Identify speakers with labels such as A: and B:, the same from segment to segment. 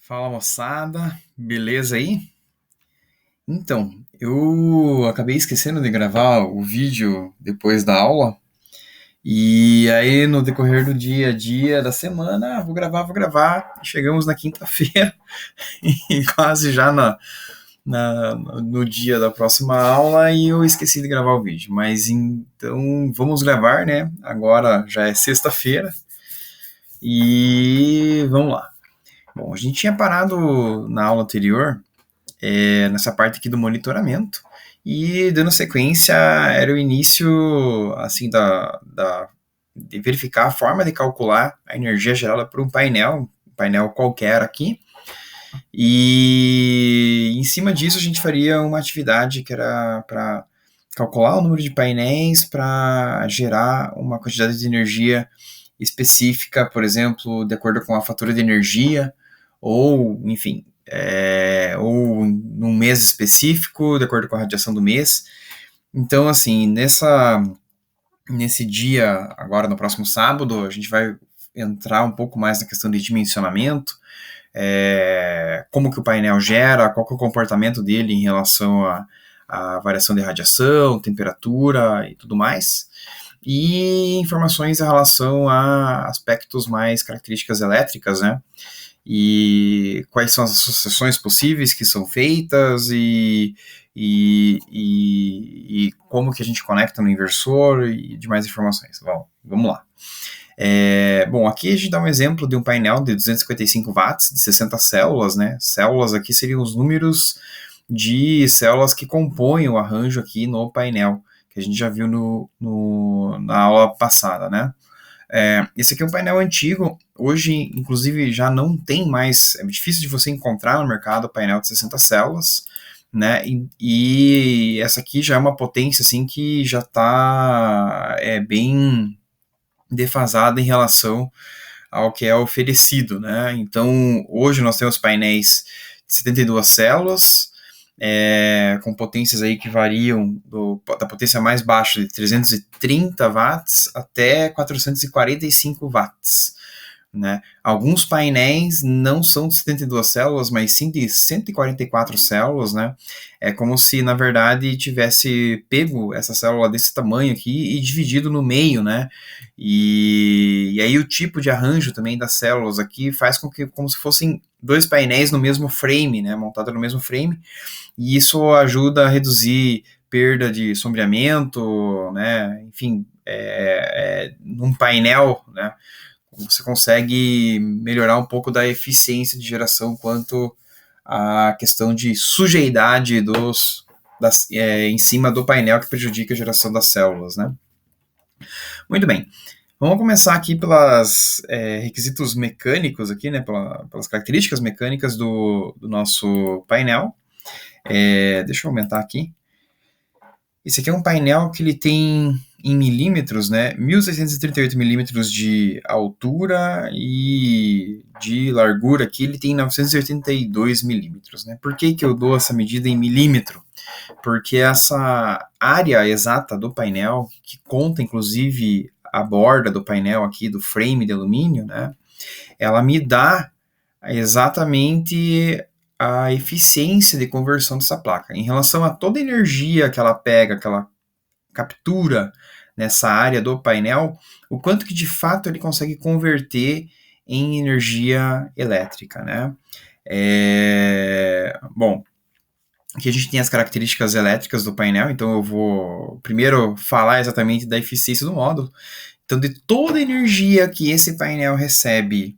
A: Fala moçada, beleza aí? Então, eu acabei esquecendo de gravar o vídeo depois da aula, e aí no decorrer do dia a dia da semana, vou gravar. Chegamos na quinta-feira e quase já no dia da próxima aula e eu esqueci de gravar o vídeo. Mas então vamos gravar, né? Agora já é sexta-feira e vamos lá. Bom, a gente tinha parado na aula anterior nessa parte aqui do monitoramento. E dando sequência, era o início assim de verificar a forma de calcular a energia gerada por um painel qualquer aqui. E em cima disso a gente faria uma atividade que era para calcular o número de painéis para gerar uma quantidade de energia específica, por exemplo, de acordo com a fatura de energia, ou, enfim, ou num mês específico, de acordo com a radiação do mês. Então, assim, nesse dia, agora no próximo sábado, a gente vai entrar um pouco mais na questão de dimensionamento, como que o painel gera, qual que é o comportamento dele em relação à variação de radiação, temperatura e tudo mais, e informações em relação a aspectos mais características elétricas, né? E quais são as associações possíveis que são feitas e como que a gente conecta no inversor e demais informações. Bom, vamos lá. Bom, aqui a gente dá um exemplo de um painel de 255 watts, de 60 células, né? Células aqui seriam os números de células que compõem o arranjo aqui no painel, que a gente já viu na aula passada, né? Esse aqui é um painel antigo, hoje inclusive já não tem mais, é difícil de você encontrar no mercado painel de 60 células, né? E essa aqui já é uma potência assim que já está bem defasada em relação ao que é oferecido, né? Então hoje nós temos painéis de 72 células, com potências aí que variam da potência mais baixa de 330 watts até 445 watts. Né? Alguns painéis não são de 72 células, mas sim de 144 células, né? É como se, na verdade, tivesse pego essa célula desse tamanho aqui e dividido no meio, né? E aí o tipo de arranjo também das células aqui faz com que, como se fossem dois painéis no mesmo frame, né? Montado no mesmo frame, e isso ajuda a reduzir perda de sombreamento, né? Enfim, num painel, né? Você consegue melhorar um pouco da eficiência de geração quanto à questão de sujidade em cima do painel que prejudica a geração das células, né? Muito bem. Vamos começar aqui pelos requisitos mecânicos aqui, né? Pelas características mecânicas do nosso painel. Deixa eu aumentar aqui. Esse aqui é um painel que ele tem em milímetros, né, 1.638 milímetros de altura e de largura aqui ele tem 982 milímetros, né. Por que eu dou essa medida em milímetro? Porque essa área exata do painel, que conta inclusive a borda do painel aqui, do frame de alumínio, né, ela me dá exatamente a eficiência de conversão dessa placa. Em relação a toda a energia que ela pega, que ela captura nessa área do painel, o quanto que de fato ele consegue converter em energia elétrica, né? Bom, aqui a gente tem as características elétricas do painel, então eu vou primeiro falar exatamente da eficiência do módulo. Então, de toda a energia que esse painel recebe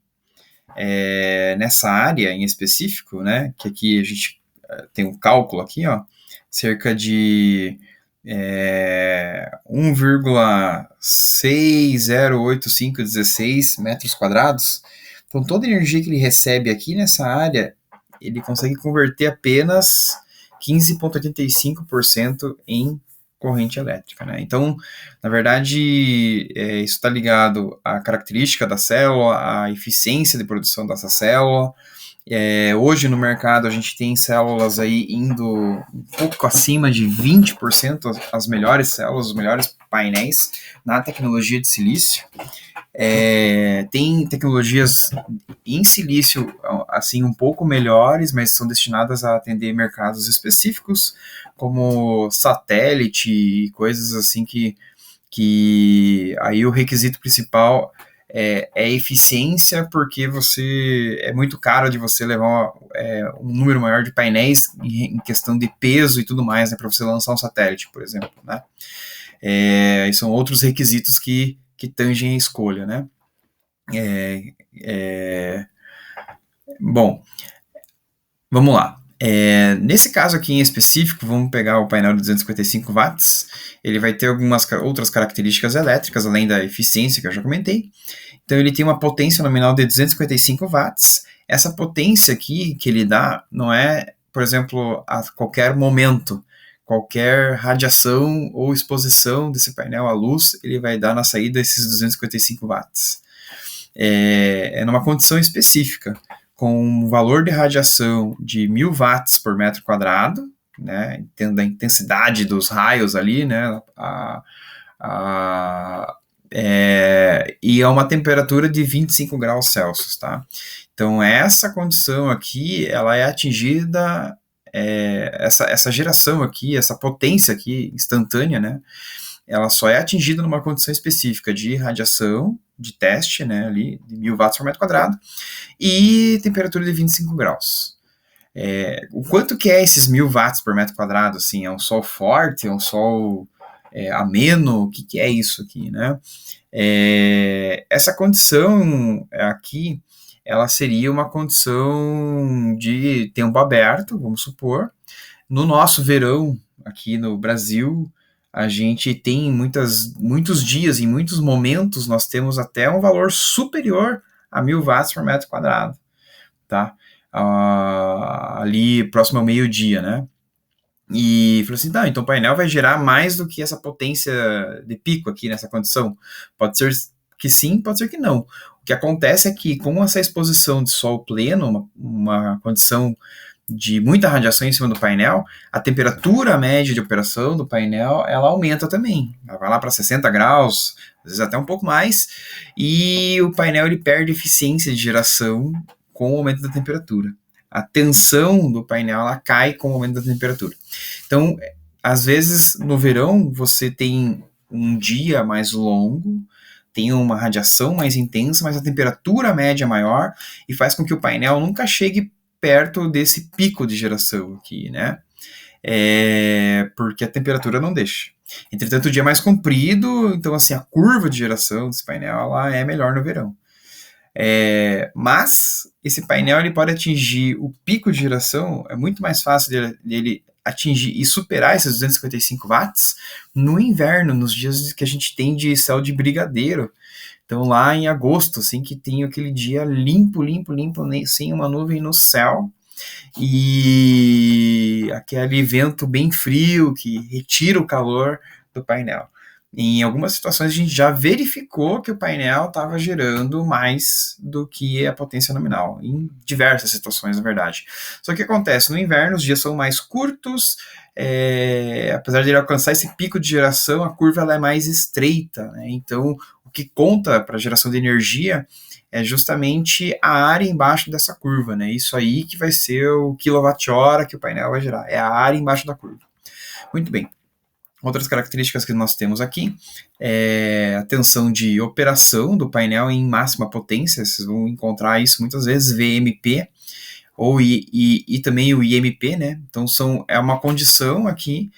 A: nessa área em específico, né, que aqui a gente tem um cálculo aqui, ó, cerca de 1,608516 metros quadrados. Então, toda a energia que ele recebe aqui nessa área, ele consegue converter apenas 15,85% em corrente elétrica, né? Então, na verdade, isso está ligado à característica da célula, à eficiência de produção dessa célula. Hoje no mercado a gente tem células aí indo um pouco acima de 20% as melhores células, os melhores painéis na tecnologia de silício. Tem tecnologias em silício assim um pouco melhores, mas são destinadas a atender mercados específicos, como satélite e coisas assim que aí o requisito principal é eficiência, porque é muito caro de você levar um número maior de painéis em questão de peso e tudo mais, né, para você lançar um satélite, por exemplo, né? E são outros requisitos que tangem a escolha, né? Bom, vamos lá. Nesse caso aqui em específico, vamos pegar o painel de 255 watts, ele vai ter algumas outras características elétricas, além da eficiência que eu já comentei. Então ele tem uma potência nominal de 255 watts. Essa potência aqui que ele dá não é, por exemplo, a qualquer momento, qualquer radiação ou exposição desse painel à luz, ele vai dar na saída esses 255 watts. É numa condição específica, com um valor de radiação de 1000 watts por metro quadrado, né, tendo a intensidade dos raios ali, né, e a uma temperatura de 25 graus Celsius, tá? Então, essa condição aqui, ela é atingida, essa geração aqui, essa potência aqui, instantânea, né, ela só é atingida numa condição específica de radiação, de teste, né, ali, de 1000 watts por metro quadrado, e temperatura de 25 graus. O quanto que é esses 1000 watts por metro quadrado, assim, é um sol forte, é um sol ameno, o que é isso aqui, né? Essa condição aqui, ela seria uma condição de tempo aberto, vamos supor. No nosso verão, aqui no Brasil, a gente tem muitos dias, em muitos momentos, nós temos até um valor superior a 1000 watts por metro quadrado, tá? Ali próximo ao meio-dia, né? E falou assim, tá, então o painel vai gerar mais do que essa potência de pico aqui nessa condição. Pode ser que sim, pode ser que não. O que acontece é que com essa exposição de sol pleno, uma condição de muita radiação em cima do painel, a temperatura média de operação do painel, ela aumenta também. Ela vai lá para 60 graus, às vezes até um pouco mais, e o painel ele perde eficiência de geração com o aumento da temperatura. A tensão do painel ela cai com o aumento da temperatura. Então, às vezes, no verão, você tem um dia mais longo, tem uma radiação mais intensa, mas a temperatura média é maior e faz com que o painel nunca chegue perto desse pico de geração aqui, né? Porque a temperatura não deixa. Entretanto, o dia é mais comprido, então assim, a curva de geração desse painel ela é melhor no verão. Mas esse painel ele pode atingir o pico de geração, é muito mais fácil dele atingir e superar esses 255 watts no inverno, nos dias que a gente tem de céu de brigadeiro. Então lá em agosto, assim, que tem aquele dia limpo, sem uma nuvem no céu, e aquele vento bem frio que retira o calor do painel. Em algumas situações a gente já verificou que o painel estava gerando mais do que a potência nominal, em diversas situações, na verdade. Só que acontece, no inverno os dias são mais curtos, apesar de ele alcançar esse pico de geração, a curva ela é mais estreita, né? Então o que conta para a geração de energia é justamente a área embaixo dessa curva, né? Isso aí que vai ser o quilowatt-hora que o painel vai gerar, é a área embaixo da curva. Muito bem. Outras características que nós temos aqui é a tensão de operação do painel em máxima potência, vocês vão encontrar isso muitas vezes, VMP, e também o IMP, né? Então é uma condição aqui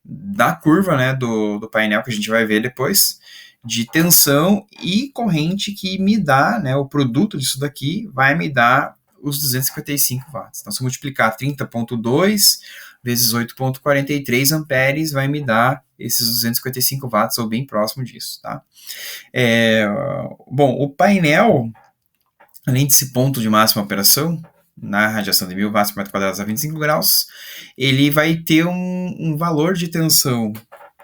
A: da curva, né, do painel que a gente vai ver depois, de tensão e corrente que me dá, né, o produto disso daqui vai me dar os 255 watts. Então, se eu multiplicar 30.2 vezes 8.43 amperes, vai me dar esses 255 watts, ou bem próximo disso, tá? Bom, o painel, além desse ponto de máxima operação, na radiação de 1000 watts por metro quadrado a 25 graus, ele vai ter um valor de tensão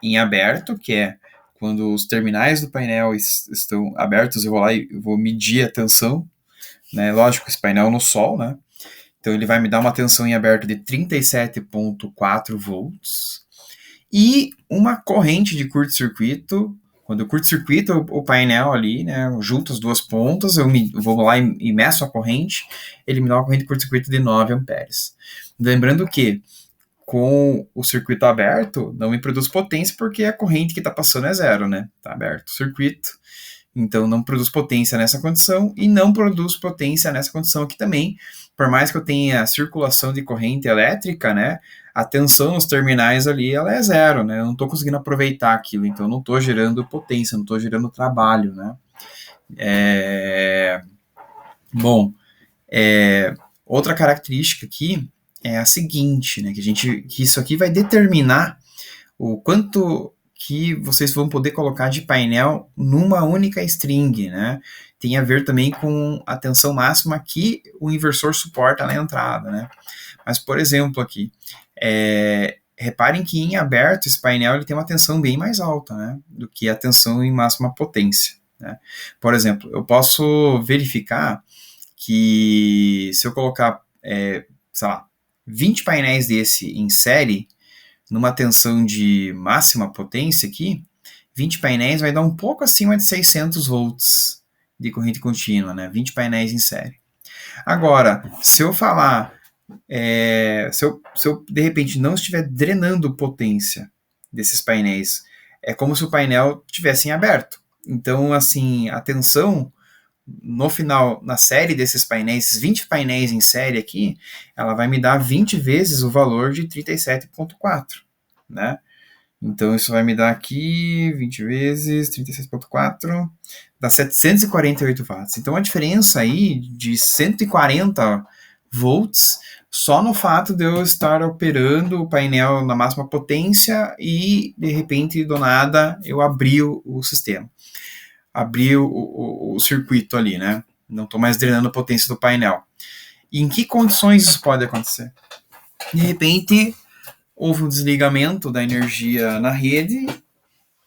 A: em aberto, que é quando os terminais do painel estão abertos, eu vou lá e vou medir a tensão, né? Lógico, esse painel no sol, né? Então ele vai me dar uma tensão em aberto de 37.4 volts e uma corrente de curto-circuito Quando eu curto-circuito o painel ali, né, junto as duas pontas, vou lá e meço a corrente, ele me dá uma corrente de curto-circuito de 9 amperes. Lembrando que com o circuito aberto, não me produz potência porque a corrente que está passando é zero, né? Está aberto o circuito, então não produz potência nessa condição e não produz potência nessa condição aqui também. Por mais que eu tenha circulação de corrente elétrica, né? A tensão nos terminais ali, ela é zero, né? Eu não estou conseguindo aproveitar aquilo, então não estou gerando potência, não estou gerando trabalho, né? Bom, outra característica aqui é a seguinte, né? Que isso aqui vai determinar o quanto que vocês vão poder colocar de painel numa única string, né? Tem a ver também com a tensão máxima que o inversor suporta na entrada, né? Mas, por exemplo, aqui, reparem que em aberto esse painel ele tem uma tensão bem mais alta, né? Do que a tensão em máxima potência, né? Por exemplo, eu posso verificar que se eu colocar, sei lá, 20 painéis desse em série, numa tensão de máxima potência aqui, 20 painéis vai dar um pouco acima de 600 volts de corrente contínua, né? 20 painéis em série. Agora, se eu falar, se eu de repente não estiver drenando potência desses painéis, é como se o painel tivesse em aberto. Então, assim, a tensão no final, na série desses painéis, 20 painéis em série aqui, ela vai me dar 20 vezes o valor de 37.4, né? Então, isso vai me dar aqui 20 vezes 37.4, dá 748 watts. Então, a diferença aí de 140 volts só no fato de eu estar operando o painel na máxima potência e, de repente, do nada, eu abri o sistema. Abrir o circuito ali, né? Não estou mais drenando a potência do painel. E em que condições isso pode acontecer? De repente, houve um desligamento da energia na rede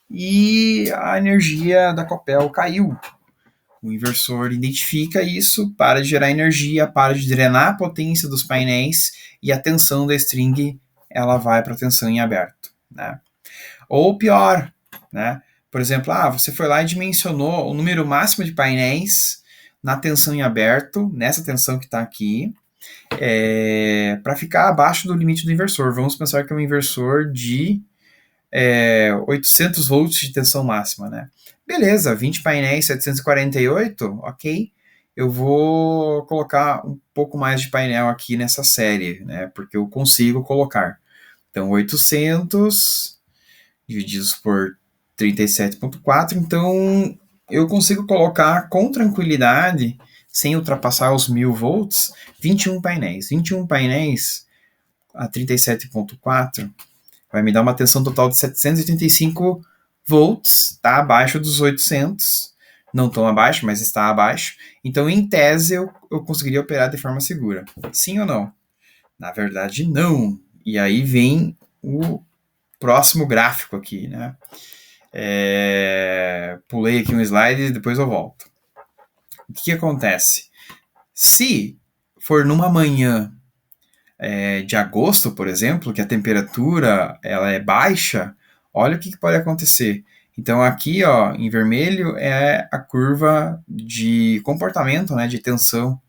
A: e a energia da Copel caiu. O inversor identifica isso, para de gerar energia, para de drenar a potência dos painéis e a tensão da string ela vai para a tensão em aberto, né? Ou pior, né? Por exemplo, você foi lá e dimensionou o número máximo de painéis na tensão em aberto, nessa tensão que está aqui, para ficar abaixo do limite do inversor. Vamos pensar que é um inversor de 800 volts de tensão máxima, né? Beleza, 20 painéis, 748, ok. Eu vou colocar um pouco mais de painel aqui nessa série, né? Porque eu consigo colocar. Então, 800 divididos por 37.4, então eu consigo colocar com tranquilidade, sem ultrapassar os 1000 volts, 21 painéis. 21 painéis a 37.4 vai me dar uma tensão total de 785 volts, está abaixo dos 800, não tão abaixo, mas está abaixo. Então, em tese, eu conseguiria operar de forma segura. Sim ou não? Na verdade, não. E aí vem o próximo gráfico aqui, né? Pulei aqui um slide e depois eu volto. O que acontece? Se for numa manhã de agosto, por exemplo, que a temperatura ela é baixa, olha o que pode acontecer. Então aqui, ó, em vermelho é a curva de comportamento, né, de tensão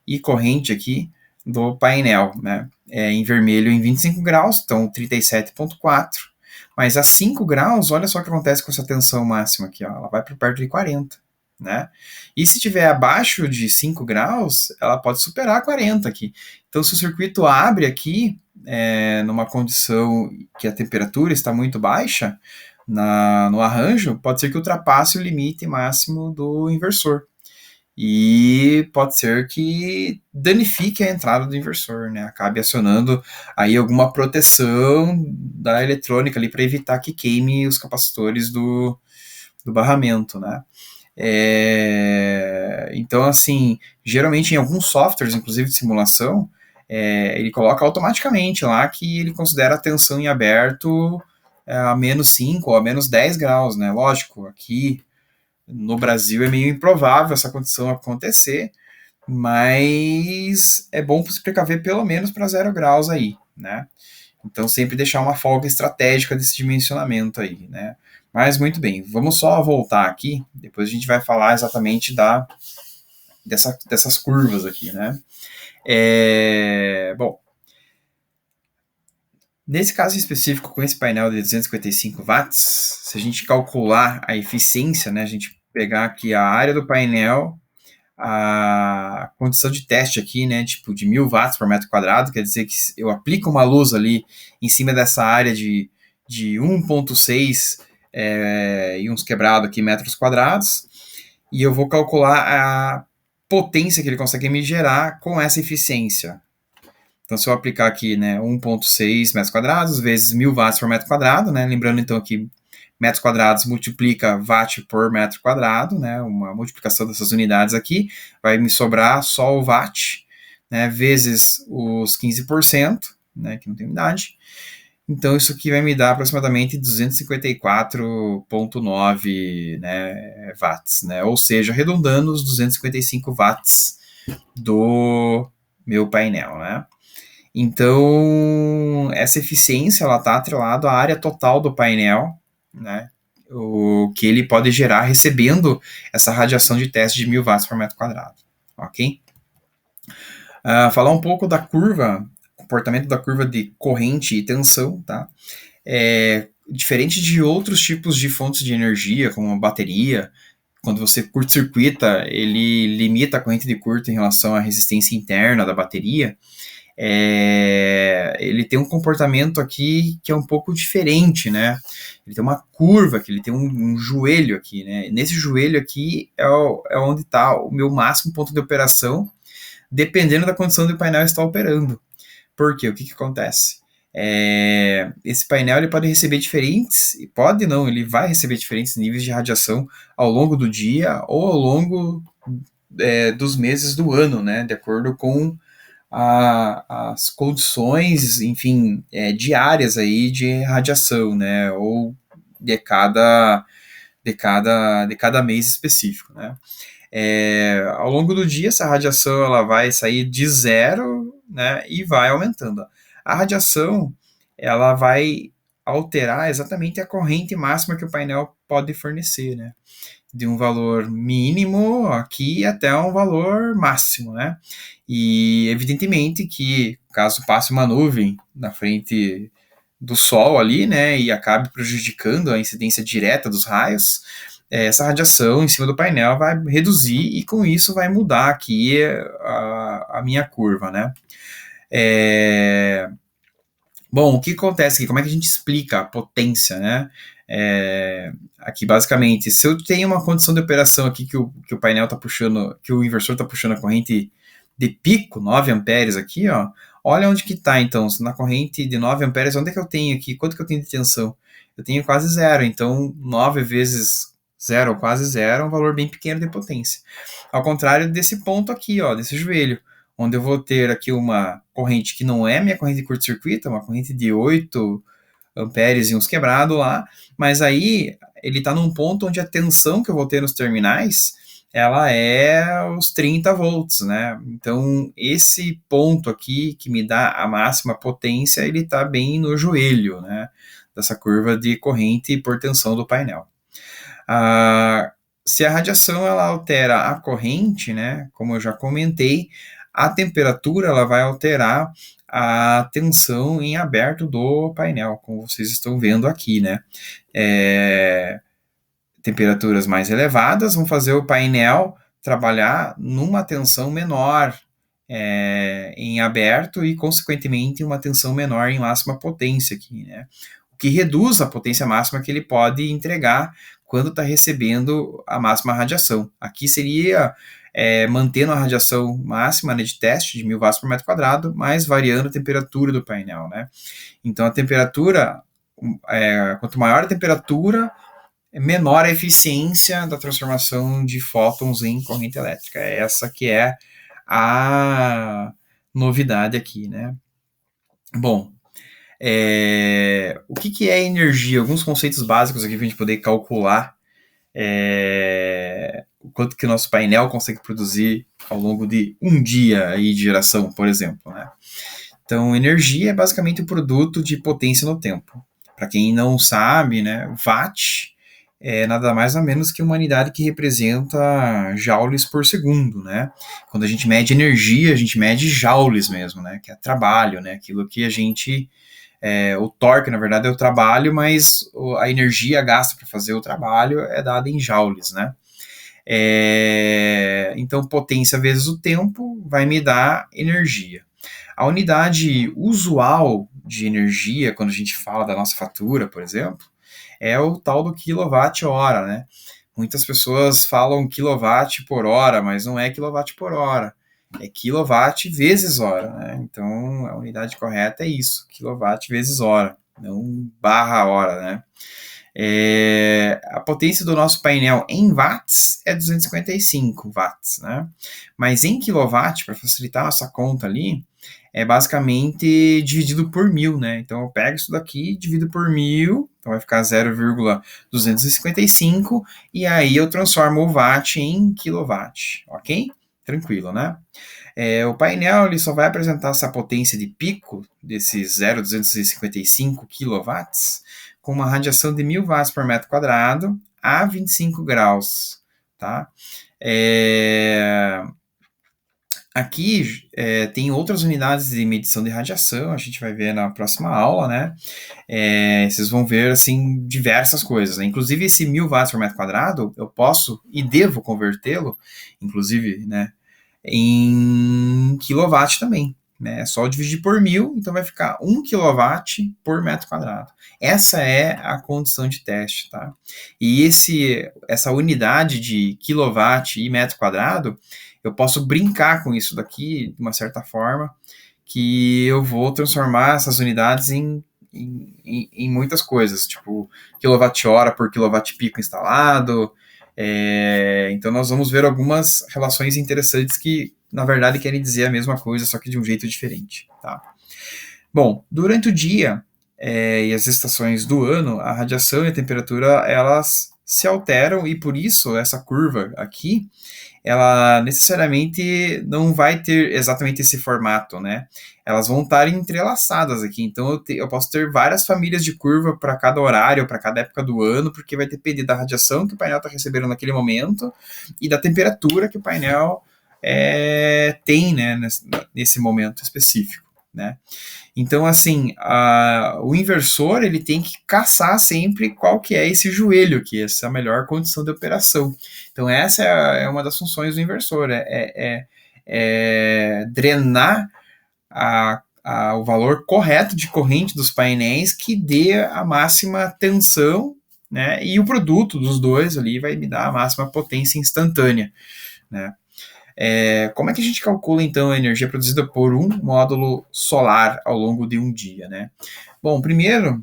A: e corrente aqui do painel, né? Em vermelho em 25 graus, então 37.4. Mas a 5 graus, olha só o que acontece com essa tensão máxima aqui, ó, ela vai para perto de 40, né? E se estiver abaixo de 5 graus, ela pode superar 40 aqui. Então, se o circuito abre aqui, numa condição que a temperatura está muito baixa, no arranjo, pode ser que ultrapasse o limite máximo do inversor. E pode ser que danifique a entrada do inversor, né? Acabe acionando aí alguma proteção da eletrônica ali para evitar que queime os capacitores do barramento, né? Então, assim, geralmente em alguns softwares, inclusive de simulação, ele coloca automaticamente lá que ele considera a tensão em aberto a menos 5 ou a menos 10 graus, né? Lógico, aqui no Brasil é meio improvável essa condição acontecer, mas é bom se precaver pelo menos para 0 graus aí, né? Então sempre deixar uma folga estratégica desse dimensionamento aí, né? Mas muito bem, vamos só voltar aqui, depois a gente vai falar exatamente dessas curvas aqui, né? Bom, nesse caso específico, com esse painel de 255 watts, se a gente calcular a eficiência, né, a gente pegar aqui a área do painel, a condição de teste aqui, né, tipo de 1000 watts por metro quadrado, quer dizer que eu aplico uma luz ali em cima dessa área de 1,6 e uns quebrados aqui metros quadrados, e eu vou calcular a potência que ele consegue me gerar com essa eficiência. Então, se eu aplicar aqui, né, 1,6 metros quadrados vezes 1000 watts por metro quadrado, né, lembrando então que metros quadrados multiplica watt por metro quadrado, né, uma multiplicação dessas unidades aqui, vai me sobrar só o watt, né, vezes os 15%, né, que não tem unidade. Então, isso aqui vai me dar aproximadamente 254,9, né, watts, né, ou seja, arredondando os 255 watts do meu painel, né. Então, essa eficiência ela está atrelada à área total do painel, né? O que ele pode gerar recebendo essa radiação de teste de 1000 watts por metro quadrado, ok? Falar um pouco da curva, comportamento da curva de corrente e tensão, tá? Diferente de outros tipos de fontes de energia, como a bateria, quando você curto-circuita, ele limita a corrente de curto em relação à resistência interna da bateria. Ele tem um comportamento aqui que é um pouco diferente, né? Ele tem uma curva aqui, ele tem um joelho aqui, né? Nesse joelho aqui é onde está o meu máximo ponto de operação, dependendo da condição do painel estar operando. Por quê? O que acontece? Esse painel ele pode receber diferentes, pode não, ele vai receber diferentes níveis de radiação ao longo do dia ou ao longo dos meses do ano, né? De acordo com as condições, enfim, diárias aí de radiação, né, ou de cada mês específico, né. Ao longo do dia, essa radiação ela vai sair de zero, né, e vai aumentando. A radiação ela vai alterar exatamente a corrente máxima que o painel pode fornecer, né, de um valor mínimo aqui até um valor máximo, né? E evidentemente que caso passe uma nuvem na frente do Sol ali, né, e acabe prejudicando a incidência direta dos raios, essa radiação em cima do painel vai reduzir e com isso vai mudar aqui a minha curva, né? Bom, o que acontece aqui? Como é que a gente explica a potência, né? Aqui, basicamente, se eu tenho uma condição de operação aqui que o painel está puxando, que o inversor está puxando a corrente de pico, 9 amperes aqui, ó, olha onde que está, então, na corrente de 9 amperes, onde é que eu tenho aqui? Quanto que eu tenho de tensão? Eu tenho quase zero, então 9 vezes zero, ou quase zero, é um valor bem pequeno de potência. Ao contrário desse ponto aqui, ó, desse joelho, onde eu vou ter aqui uma corrente que não é minha corrente de curto-circuito, é uma corrente de 8 amperes e uns quebrados lá, mas aí ele está num ponto onde a tensão que eu vou ter nos terminais, ela é os 30 volts, né? Então, esse ponto aqui que me dá a máxima potência, ele está bem no joelho, né? Dessa curva de corrente por tensão do painel. Se a radiação ela altera a corrente, né? Como eu já comentei, a temperatura ela vai alterar a tensão em aberto do painel, como vocês estão vendo aqui, né? Temperaturas mais elevadas vão fazer o painel trabalhar numa tensão menor em aberto e, consequentemente, uma tensão menor em máxima potência aqui, né? O que reduz a potência máxima que ele pode entregar quando está recebendo a máxima radiação. Aqui seria mantendo a radiação máxima, né, de teste de 1000 watts por metro quadrado, mas variando a temperatura do painel, né? Então a temperatura, quanto maior a temperatura, menor a eficiência da transformação de fótons em corrente elétrica. Essa que é a novidade aqui, né? Bom, o que é energia? Alguns conceitos básicos aqui para a gente poder calcular o quanto que o nosso painel consegue produzir ao longo de um dia aí de geração, por exemplo, né? Então, energia é basicamente o produto de potência no tempo. Para quem não sabe, né, watt é nada mais ou menos que uma unidade que representa joules por segundo, né? Quando a gente mede energia, a gente mede joules mesmo, né? Que é trabalho, né? Aquilo que a gente... o torque, na verdade, é o trabalho, mas a energia gasta para fazer o trabalho é dada em joules, né? Então, potência vezes o tempo vai me dar energia. A unidade usual de energia, quando a gente fala da nossa fatura, por exemplo, é o tal do quilowatt-hora, né? Muitas pessoas falam quilowatt por hora, mas não é quilowatt por hora. É quilowatt vezes hora, né? Então, a unidade correta é isso, quilowatt vezes hora, não barra hora, né? A potência do nosso painel em watts é 255 watts, né? Mas em quilowatt, para facilitar a nossa conta ali, é basicamente dividido por 1000, né? Então eu pego isso daqui, divido por 1000, então vai ficar 0,255, e aí eu transformo o watt em quilowatt, ok? Tranquilo, né? O painel ele só vai apresentar essa potência de pico, desses 0,255 kW, com uma radiação de 1000 watts por metro quadrado a 25 graus. Tá? Aqui tem outras unidades de medição de radiação, a gente vai ver na próxima aula, né? Vocês vão ver, assim, diversas coisas, né? Inclusive, esse 1000 watts por metro quadrado, eu posso e devo convertê-lo, inclusive, né, em quilowatt também, né? É só dividir por 1000, então vai ficar 1 quilowatt por metro quadrado. Essa é a condição de teste, tá? E essa unidade de quilowatt e metro quadrado, eu posso brincar com isso daqui, de uma certa forma, que eu vou transformar essas unidades em muitas coisas, tipo quilowatt-hora por quilowatt-pico instalado. Então nós vamos ver algumas relações interessantes que, na verdade, querem dizer a mesma coisa, só que de um jeito diferente. Tá? Bom, durante o dia e as estações do ano, a radiação e a temperatura elas se alteram, e por isso essa curva aqui ela necessariamente não vai ter exatamente esse formato, né? Elas vão estar entrelaçadas aqui, então eu posso ter várias famílias de curva para cada horário, para cada época do ano, porque vai depender da radiação que o painel está recebendo naquele momento e da temperatura que o painel tem, né, nesse momento específico, né? Então, assim, o inversor ele tem que caçar sempre qual que é esse joelho aqui, essa melhor condição de operação. Então, essa é uma das funções do inversor, drenar o valor correto de corrente dos painéis que dê a máxima tensão, né, e o produto dos dois ali vai me dar a máxima potência instantânea, né. Como é que a gente calcula, então, a energia produzida por um módulo solar ao longo de um dia, né? Bom, primeiro,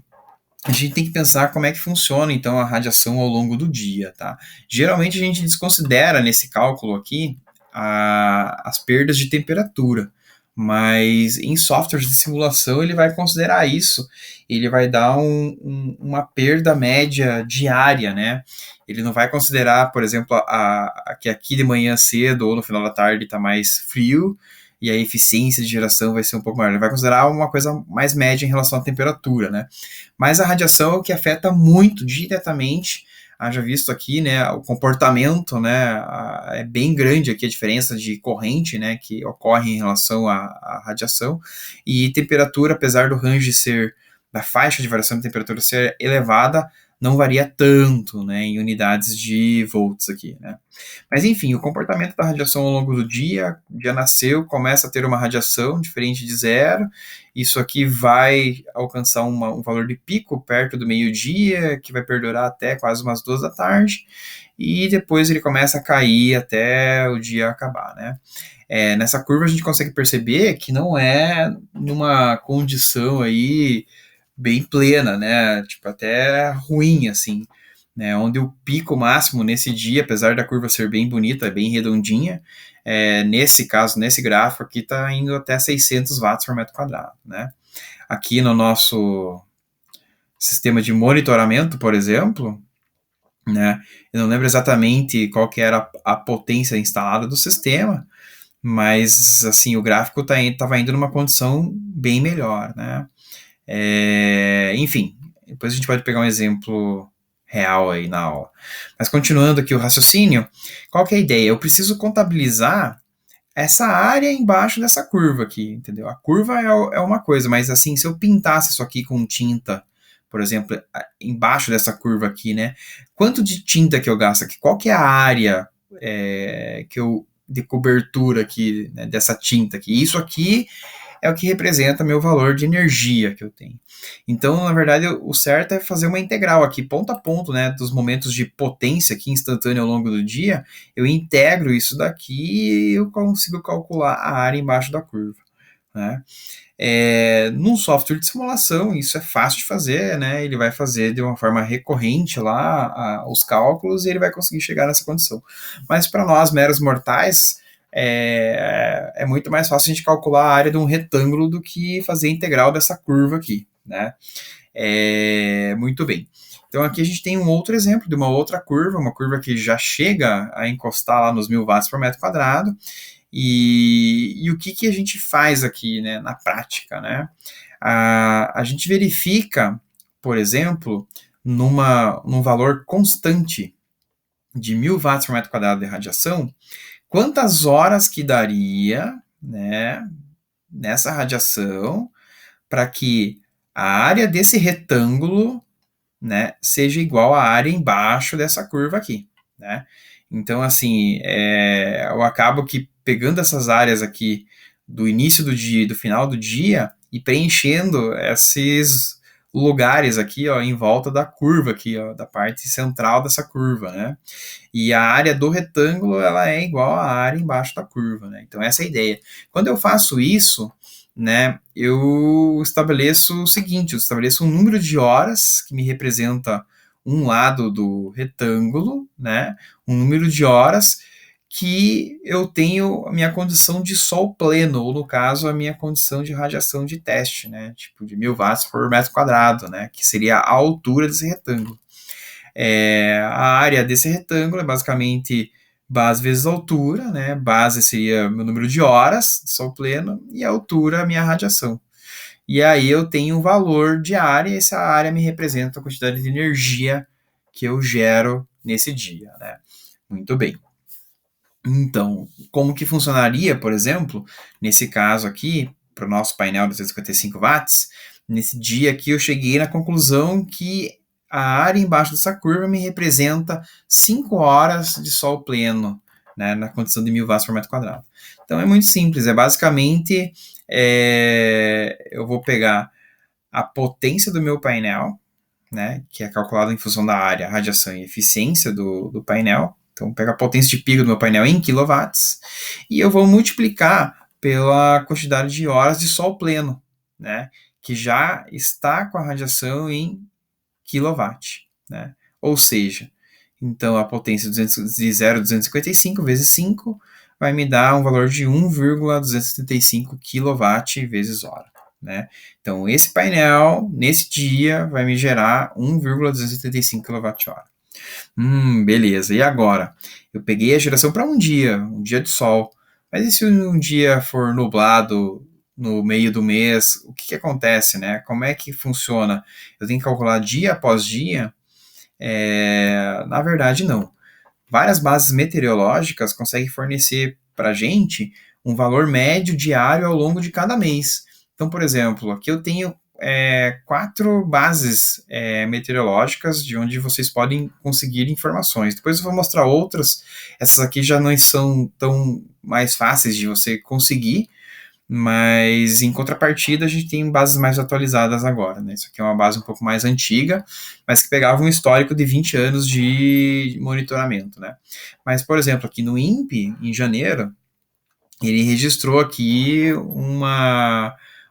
A: a gente tem que pensar como é que funciona, então, a radiação ao longo do dia, tá? Geralmente, a gente desconsidera, nesse cálculo aqui, as perdas de temperatura, mas em softwares de simulação ele vai considerar isso, ele vai dar uma perda média diária, né? Ele não vai considerar, por exemplo, que aqui de manhã cedo ou no final da tarde está mais frio e a eficiência de geração vai ser um pouco maior. Ele vai considerar uma coisa mais média em relação à temperatura, né? Mas a radiação é o que afeta muito diretamente, haja visto aqui, né, o comportamento, né, é bem grande aqui a diferença de corrente, né, que ocorre em relação à radiação, e temperatura, apesar do range ser, da faixa de variação de temperatura ser elevada, não varia tanto, né, em unidades de volts aqui, né. Mas enfim, o comportamento da radiação ao longo do dia, o dia nasceu, começa a ter uma radiação diferente de zero, isso aqui vai alcançar um valor de pico perto do meio-dia, que vai perdurar até quase umas 2 da tarde, e depois ele começa a cair até o dia acabar, né. Nessa curva a gente consegue perceber que não é numa condição aí bem plena, né, tipo até ruim, assim, né, onde o pico máximo nesse dia, apesar da curva ser bem bonita, bem redondinha, nesse caso, nesse gráfico aqui, está indo até 600 watts por metro quadrado, né. Aqui no nosso sistema de monitoramento, por exemplo, né, eu não lembro exatamente qual que era a potência instalada do sistema, mas, assim, o gráfico estava indo numa condição bem melhor, né. Enfim, depois a gente pode pegar um exemplo real aí na aula. Mas continuando aqui o raciocínio, qual que é a ideia? Eu preciso contabilizar essa área embaixo dessa curva aqui, entendeu? A curva é uma coisa, mas assim, se eu pintasse isso aqui com tinta, por exemplo, embaixo dessa curva aqui, né? Quanto de tinta que eu gasto aqui? Qual que é a área de cobertura aqui, né, dessa tinta aqui? Isso aqui é o que representa meu valor de energia que eu tenho. Então, na verdade, o certo é fazer uma integral aqui, ponto a ponto, né, dos momentos de potência aqui instantânea ao longo do dia, eu integro isso daqui e eu consigo calcular a área embaixo da curva, né? Num software de simulação, isso é fácil de fazer, né? Ele vai fazer de uma forma recorrente lá os cálculos e ele vai conseguir chegar nessa condição. Mas para nós, meros mortais, é muito mais fácil a gente calcular a área de um retângulo do que fazer a integral dessa curva aqui, né? Muito bem. Então aqui a gente tem um outro exemplo de uma outra curva, uma curva que já chega a encostar lá nos 1000 watts por metro quadrado. E o que a gente faz aqui, né, na prática, né? A gente verifica, por exemplo, num valor constante de 1000 watts por metro quadrado de radiação, quantas horas que daria, né, nessa radiação para que a área desse retângulo, né, seja igual à área embaixo dessa curva aqui, né? Então, assim, eu acabo que pegando essas áreas aqui do início do dia e do final do dia e preenchendo esses lugares aqui, ó, em volta da curva aqui, ó, da parte central dessa curva, né? E a área do retângulo, ela é igual à área embaixo da curva, né? Então, essa é a ideia. Quando eu faço isso, né, eu estabeleço o seguinte, eu estabeleço um número de horas que me representa um lado do retângulo, né, um número de horas que eu tenho a minha condição de sol pleno, ou no caso, a minha condição de radiação de teste, né, tipo de 1000 watts por metro quadrado, né, que seria a altura desse retângulo. A área desse retângulo é basicamente base vezes altura, né? Base seria meu número de horas de sol pleno e a altura a minha radiação. E aí eu tenho um valor de área e essa área me representa a quantidade de energia que eu gero nesse dia, né? Muito bem. Então, como que funcionaria, por exemplo, nesse caso aqui, para o nosso painel de 255 watts, nesse dia aqui eu cheguei na conclusão que a área embaixo dessa curva me representa 5 horas de sol pleno, né, na condição de 1000 watts por metro quadrado. Então é muito simples, basicamente, eu vou pegar a potência do meu painel, né, que é calculado em função da área, radiação e eficiência do painel. Então, vou pegar a potência de pico do meu painel em quilowatts e eu vou multiplicar pela quantidade de horas de sol pleno, né, que já está com a radiação em quilowatt, né? Ou seja, então a potência de 0,255 vezes 5 vai me dar um valor de 1,275 kW vezes hora, né? Então esse painel, nesse dia, vai me gerar 1,275 kWh. Beleza. E agora? Eu peguei a geração para um dia de sol. Mas e se um dia for nublado no meio do mês? O que acontece, né? Como é que funciona? Eu tenho que calcular dia após dia? Na verdade, não. Várias bases meteorológicas conseguem fornecer para a gente um valor médio diário ao longo de cada mês. Então, por exemplo, aqui eu tenho 4 bases meteorológicas de onde vocês podem conseguir informações. Depois eu vou mostrar outras. Essas aqui já não são tão mais fáceis de você conseguir, mas em contrapartida a gente tem bases mais atualizadas agora, né? Isso aqui é uma base um pouco mais antiga, mas que pegava um histórico de 20 anos de monitoramento, né? Mas, por exemplo, aqui no INPE, em janeiro, ele registrou aqui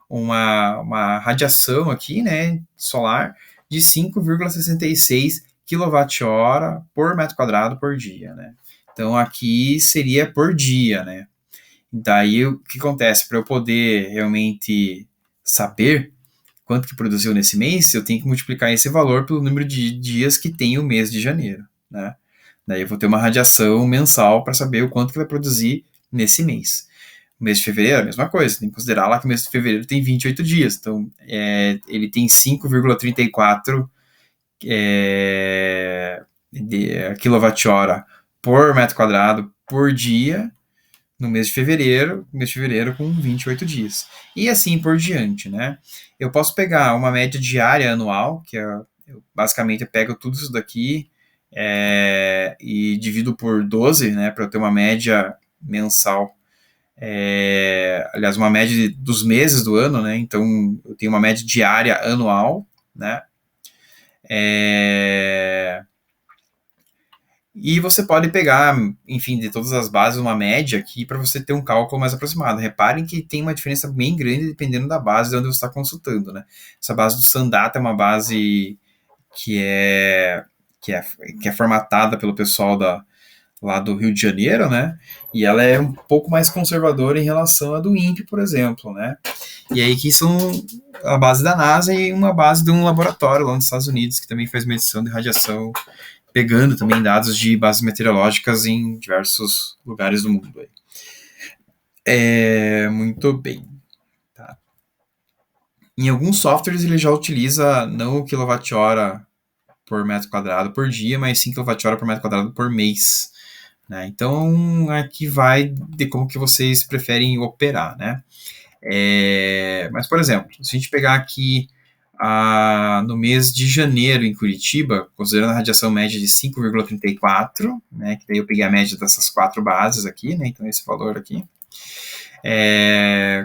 A: uma radiação aqui, né, solar de 5,66 kWh por metro quadrado por dia, né? Então aqui seria por dia, né? Daí o que acontece? Para eu poder realmente saber quanto que produziu nesse mês, eu tenho que multiplicar esse valor pelo número de dias que tem o mês de janeiro, né? Daí eu vou ter uma radiação mensal para saber o quanto que vai produzir nesse mês. O mês de fevereiro, a mesma coisa, tem que considerar lá que o mês de fevereiro tem 28 dias, então ele tem 5,34 de quilowatt-hora por metro quadrado por dia no mês de fevereiro com 28 dias. E assim por diante, né? Eu posso pegar uma média diária anual, basicamente eu pego tudo isso daqui e divido por 12, né, para eu ter uma média mensal. Aliás, uma média dos meses do ano, né? Então, eu tenho uma média diária anual, né? E você pode pegar, enfim, de todas as bases, uma média aqui para você ter um cálculo mais aproximado. Reparem que tem uma diferença bem grande dependendo da base de onde você está consultando, né? Essa base do Sandata é uma base que é, que é, que é formatada pelo pessoal lá do Rio de Janeiro, né? E ela é um pouco mais conservadora em relação à do INPE, por exemplo, né? E aí que são a base da NASA e uma base de um laboratório lá nos Estados Unidos que também faz medição de radiação, pegando também dados de bases meteorológicas em diversos lugares do mundo. Muito bem. Tá. Em alguns softwares ele já utiliza não o quilowatt-hora por metro quadrado por dia, mas sim quilowatt-hora por metro quadrado por mês. Né? Então, aqui vai de como que vocês preferem operar, né? Mas, por exemplo, se a gente pegar aqui no mês de janeiro em Curitiba, considerando a radiação média de 5,34, né, que daí eu peguei a média dessas 4 bases aqui, né, então esse valor aqui,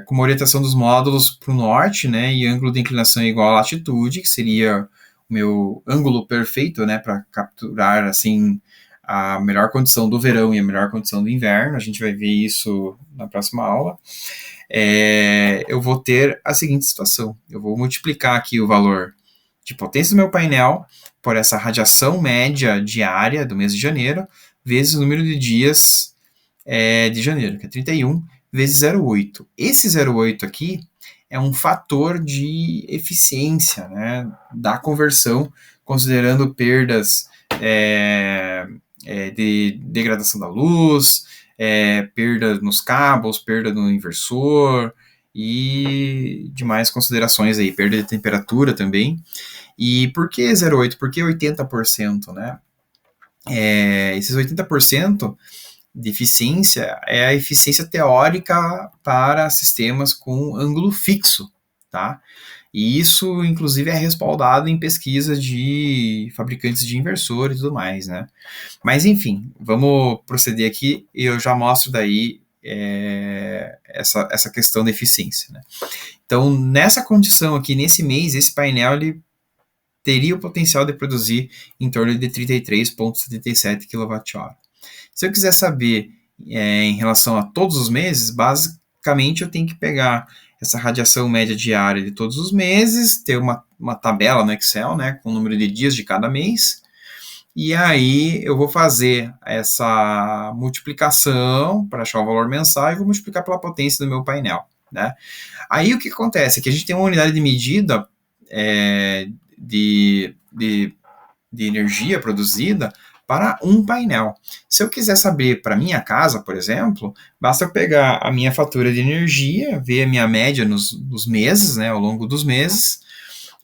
A: com uma orientação dos módulos para o norte, né, e ângulo de inclinação igual à latitude, que seria o meu ângulo perfeito, né, para capturar, assim, a melhor condição do verão e a melhor condição do inverno. A gente vai ver isso na próxima aula. Eu vou ter a seguinte situação. Eu vou multiplicar aqui o valor de potência do meu painel por essa radiação média diária do mês de janeiro, vezes o número de dias de janeiro, que é 31, vezes 0,8. Esse 0,8 aqui é um fator de eficiência, né, da conversão, considerando perdas de degradação da luz, perda nos cabos, perda no inversor e demais considerações aí, perda de temperatura também. E por que 0,8? Por que 80%, né? Esses 80% de eficiência é a eficiência teórica para sistemas com ângulo fixo, tá? E isso, inclusive, é respaldado em pesquisas de fabricantes de inversores e tudo mais, né? Mas, enfim, vamos proceder aqui e eu já mostro daí essa questão da eficiência, né? Então, nessa condição aqui, nesse mês, esse painel ele teria o potencial de produzir em torno de 33,77 kWh. Se eu quiser saber em relação a todos os meses, basicamente eu tenho que pegar essa radiação média diária de todos os meses, ter uma tabela no Excel, né, com o número de dias de cada mês, e aí eu vou fazer essa multiplicação para achar o valor mensal e vou multiplicar pela potência do meu painel, né? Aí o que acontece é que a gente tem uma unidade de medida de energia produzida para um painel. Se eu quiser saber para minha casa, por exemplo, basta eu pegar a minha fatura de energia, ver a minha média nos meses, né, ao longo dos meses,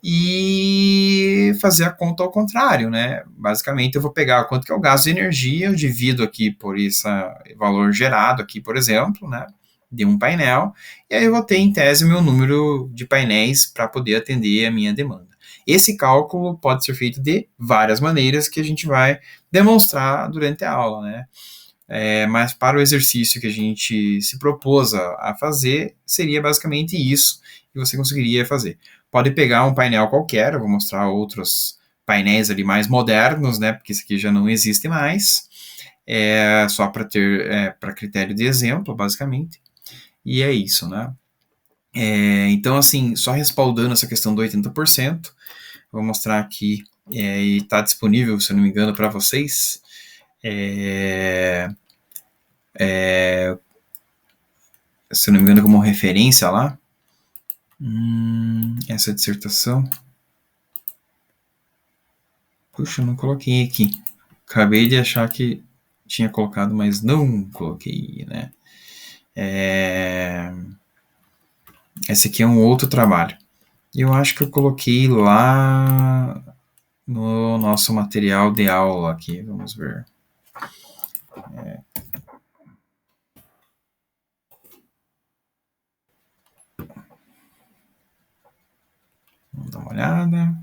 A: e fazer a conta ao contrário, né? Basicamente, eu vou pegar quanto que é o gasto de energia, eu divido aqui por esse valor gerado aqui, por exemplo, né? De um painel, e aí eu vou ter, em tese, o meu número de painéis para poder atender a minha demanda. Esse cálculo pode ser feito de várias maneiras que a gente vai demonstrar durante a aula, né? Mas para o exercício que a gente se propôs a fazer, seria basicamente isso que você conseguiria fazer. Pode pegar um painel qualquer, eu vou mostrar outros painéis ali mais modernos, né? Porque esse aqui já não existe mais. Só para ter para critério de exemplo, basicamente. E é isso, né? Então, assim, só respaldando essa questão do 80%, vou mostrar aqui, e está disponível, se eu não me engano, para vocês. Se eu não me engano, como referência lá. Essa dissertação. Puxa, eu não coloquei aqui. Acabei de achar que tinha colocado, mas não coloquei, né? Esse aqui é um outro trabalho. Eu acho que eu coloquei lá no nosso material de aula aqui. Vamos ver. Vamos dar uma olhada.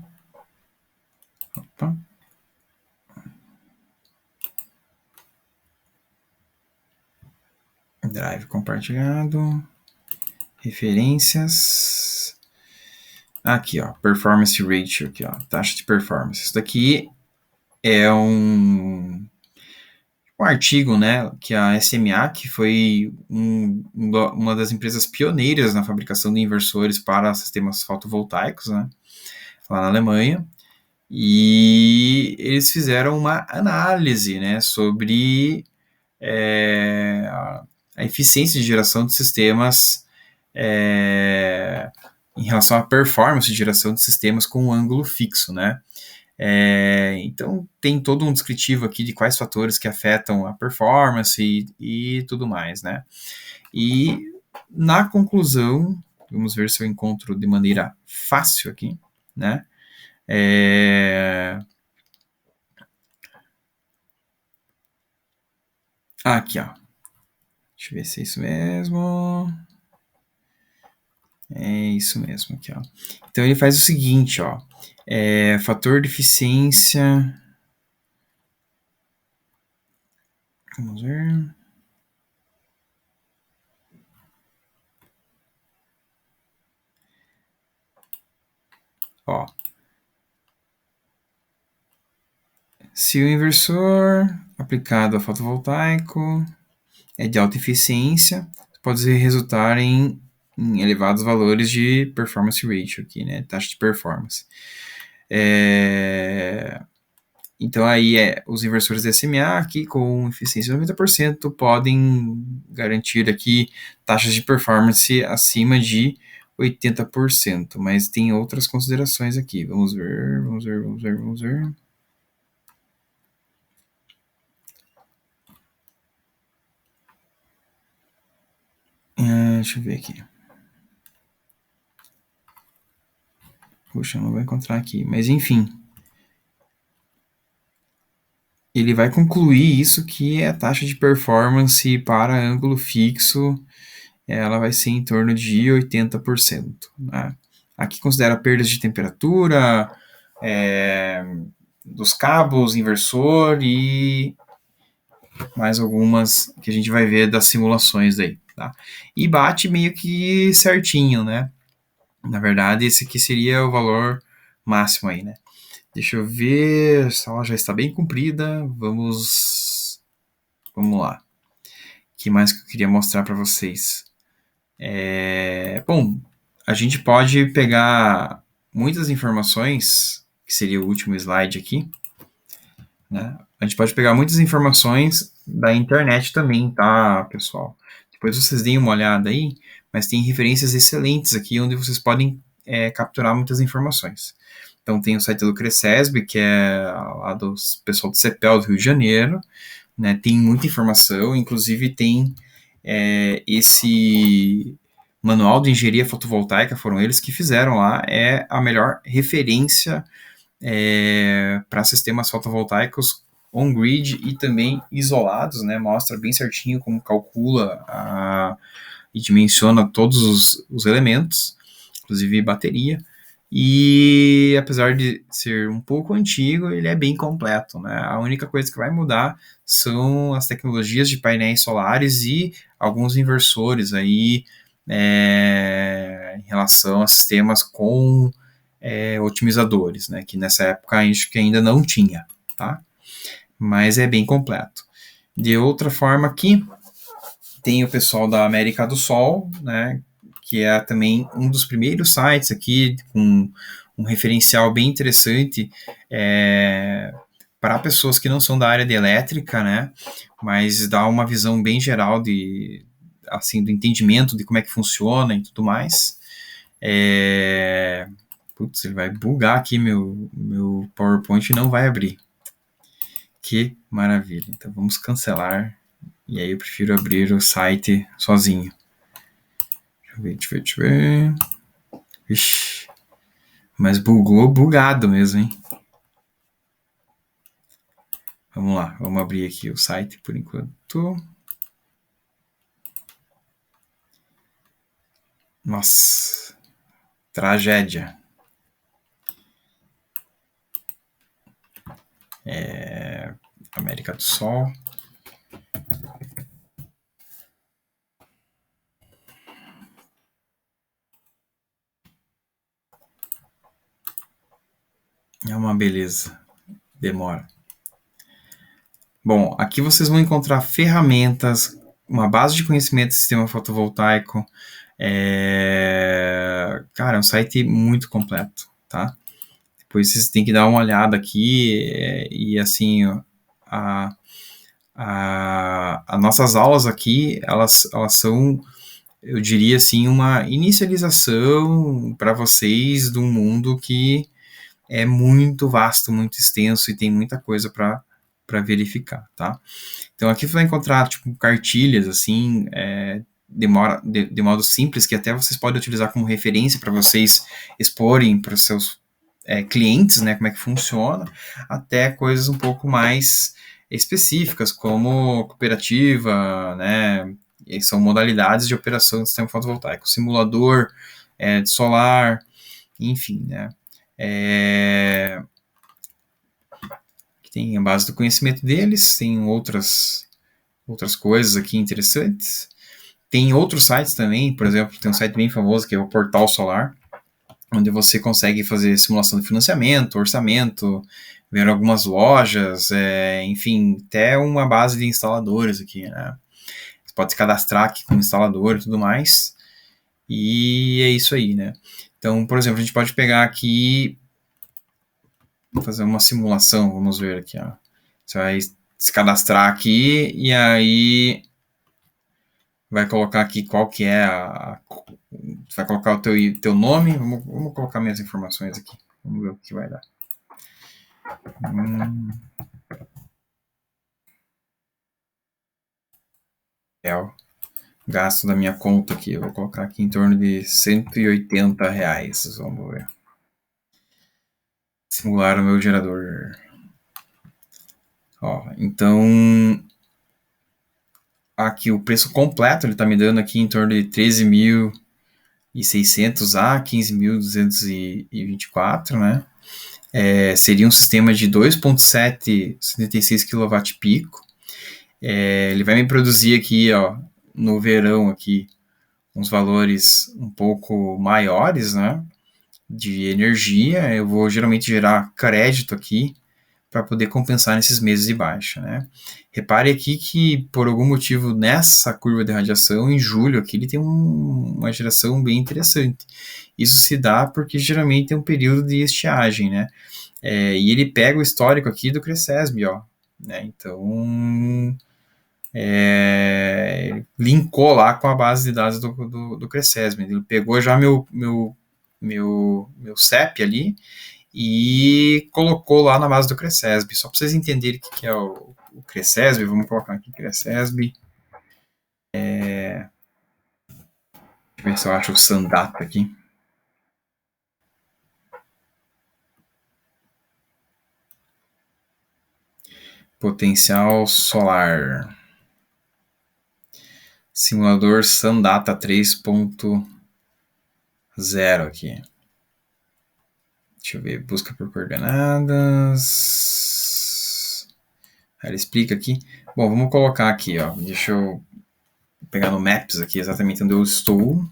A: Opa. Drive compartilhado. Referências. Aqui, ó. Performance ratio. Aqui, ó. Taxa de performance. Isso daqui é um artigo, né, que a SMA, que foi uma das empresas pioneiras na fabricação de inversores para sistemas fotovoltaicos, né, lá na Alemanha, e eles fizeram uma análise, né, sobre a eficiência de geração de sistemas em relação à performance de geração de sistemas com um ângulo fixo, né. Então, tem todo um descritivo aqui de quais fatores que afetam a performance e tudo mais, né? E, na conclusão, vamos ver se eu encontro de maneira fácil aqui, né? Aqui, ó. Deixa eu ver se é isso mesmo. É isso mesmo aqui, ó. Então, ele faz o seguinte, ó. Fator de eficiência... Vamos ver... Ó, se o inversor aplicado a fotovoltaico é de alta eficiência, pode resultar em elevados valores de performance ratio aqui, né? Taxa de performance. Então aí os inversores SMA aqui com eficiência de 90% podem garantir aqui taxas de performance acima de 80%, mas tem outras considerações aqui. Vamos ver. Deixa eu ver aqui. Puxa, não vou encontrar aqui. Mas enfim. Ele vai concluir isso que a taxa de performance para ângulo fixo ela vai ser em torno de 80%. Né? Aqui considera perdas de temperatura, dos cabos, inversor e mais algumas que a gente vai ver das simulações aí. Tá? E bate meio que certinho, né? Na verdade, esse aqui seria o valor máximo aí, né? Deixa eu ver, essa aula já está bem comprida. Vamos lá. O que mais que eu queria mostrar para vocês? Bom, a gente pode pegar muitas informações, que seria o último slide aqui, né? A gente pode pegar muitas informações da internet também, tá, pessoal? Depois vocês deem uma olhada aí, mas tem referências excelentes aqui onde vocês podem capturar muitas informações. Então tem o site do Cresesb, que é lá do pessoal do CEPEL do Rio de Janeiro, né? Tem muita informação, inclusive tem esse manual de engenharia fotovoltaica, foram eles que fizeram lá, é a melhor referência para sistemas fotovoltaicos on-grid e também isolados, né? Mostra bem certinho como calcula e dimensiona todos os elementos, inclusive bateria. E apesar de ser um pouco antigo, ele é bem completo, né? A única coisa que vai mudar são as tecnologias de painéis solares e alguns inversores aí em relação a sistemas com otimizadores, né? Que nessa época a gente ainda não tinha, tá? Mas é bem completo. De outra forma aqui, tem o pessoal da América do Sol, né? Que é também um dos primeiros sites aqui com um referencial bem interessante para pessoas que não são da área de elétrica, né? Mas dá uma visão bem geral assim, do entendimento de como é que funciona e tudo mais. Putz, ele vai bugar aqui meu PowerPoint e não vai abrir. Que maravilha. Então vamos cancelar. E aí eu prefiro abrir o site sozinho. Deixa eu ver. Ixi. Mas bugou, bugado mesmo, hein? Vamos lá, vamos abrir aqui o site por enquanto. Nossa, tragédia. América do Sol. É uma beleza. Demora. Bom, aqui vocês vão encontrar ferramentas, uma base de conhecimento do sistema fotovoltaico. Cara, é um site muito completo, tá? Depois vocês têm que dar uma olhada aqui e assim, as nossas aulas aqui, elas são, eu diria assim, uma inicialização para vocês de um mundo que é muito vasto, muito extenso e tem muita coisa para verificar, tá? Então aqui você vai encontrar tipo cartilhas assim, de modo simples que até vocês podem utilizar como referência para vocês exporem para os seus clientes, né, como é que funciona, até coisas um pouco mais específicas como cooperativa, né, e são modalidades de operação do sistema fotovoltaico, simulador de solar, enfim, né. Que tem a base do conhecimento deles, tem outras coisas aqui interessantes. Tem outros sites também, por exemplo, tem um site bem famoso que é o Portal Solar, onde você consegue fazer simulação de financiamento, orçamento, ver algumas lojas, enfim, até uma base de instaladores aqui, né? Você pode se cadastrar aqui como instalador e tudo mais. E é isso aí, né? Então, por exemplo, a gente pode pegar aqui, vou fazer uma simulação, vamos ver aqui, ó. Você vai se cadastrar aqui e aí vai colocar aqui qual que é vai colocar o teu nome, vamos colocar minhas informações aqui, vamos ver o que vai dar. É o gasto da minha conta aqui, eu vou colocar aqui em torno de R$180, vamos ver. Simular o meu gerador. Ó, então aqui o preço completo ele tá me dando aqui em torno de 13.600 a 15.224, né? Seria um sistema de 2.776 kWp. Ele vai me produzir aqui, ó, no verão aqui, uns valores um pouco maiores, né, de energia. Eu vou geralmente gerar crédito aqui para poder compensar nesses meses de baixa, né. Repare aqui que, por algum motivo, nessa curva de radiação, em julho, aqui ele tem uma geração bem interessante. Isso se dá porque geralmente é um período de estiagem, né. E ele pega o histórico aqui do Cresesb, ó, né, então linkou lá com a base de dados do Cresesb. Ele pegou já meu CEP ali e colocou lá na base do Cresesb. Só para vocês entenderem o que é o Cresesb, vamos colocar aqui Cresesb. Deixa eu ver se eu acho o Sandata aqui. Potencial solar. Simulador Sandata 3.0 aqui. Deixa eu ver, busca por coordenadas. Ele explica aqui. Bom, vamos colocar aqui, ó. Deixa eu pegar no Maps aqui exatamente onde eu estou.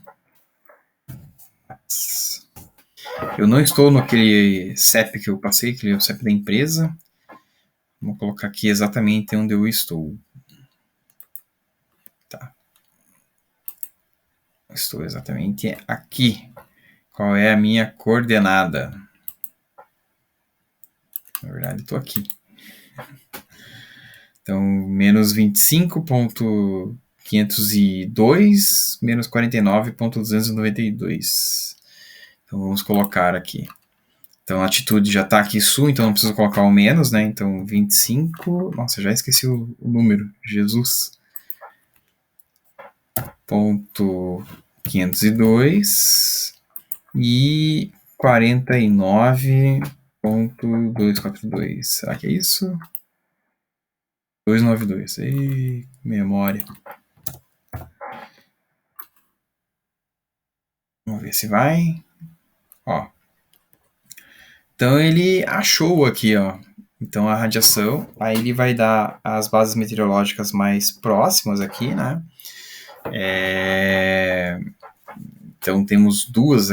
A: Eu não estou naquele CEP que eu passei, que é o CEP da empresa. Vamos colocar aqui exatamente onde eu estou. Tá. Estou exatamente aqui. Qual é a minha coordenada? Na verdade, estou aqui. Então, menos 25.502, menos 49.292. Então, vamos colocar aqui. Então, a atitude já está aqui sul, então não preciso colocar o menos, né? Então, 25... Nossa, já esqueci o número. Jesus. Ponto 502 e 49.242. Será que é isso? 292. Ei, memória. Vamos ver se vai. Ó. Então ele achou aqui, ó. Então a radiação, aí ele vai dar as bases meteorológicas mais próximas aqui, né? Então temos duas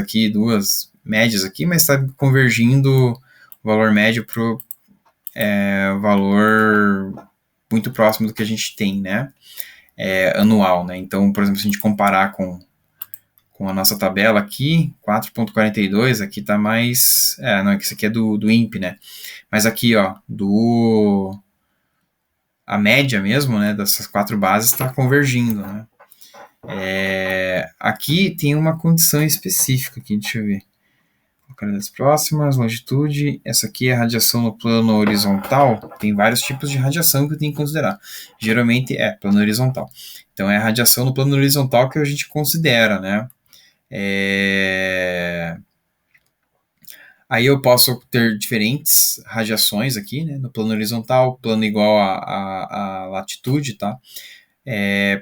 A: médias aqui, mas está convergindo o valor médio para o valor muito próximo do que a gente tem, né? Anual, né? Então, por exemplo, se a gente comparar com a nossa tabela aqui, 4.42, aqui tá mais... não, é que isso aqui é do INPE, né? Mas aqui, ó, a média mesmo, né, dessas 4 bases está convergindo, né? Aqui tem uma condição específica aqui, deixa eu ver. Das próximas, longitude, essa aqui é a radiação no plano horizontal, tem vários tipos de radiação que eu tenho que considerar. Geralmente é plano horizontal. Então é a radiação no plano horizontal que a gente considera, né? Aí eu posso ter diferentes radiações aqui, né? No plano horizontal, plano igual a latitude, tá?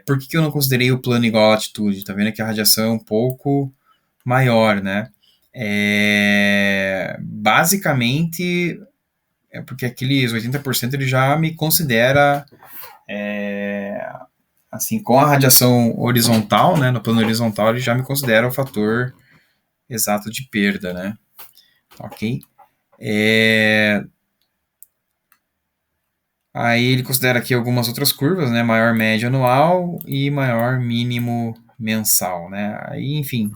A: Por que eu não considerei o plano igual à latitude? Tá vendo que a radiação é um pouco maior, né? Basicamente, porque aqueles 80% ele já me considera assim, com a radiação horizontal, né? No plano horizontal ele já me considera o fator exato de perda, né? Ok? Aí ele considera aqui algumas outras curvas, né? Maior médio anual e maior mínimo mensal, né? Aí, enfim.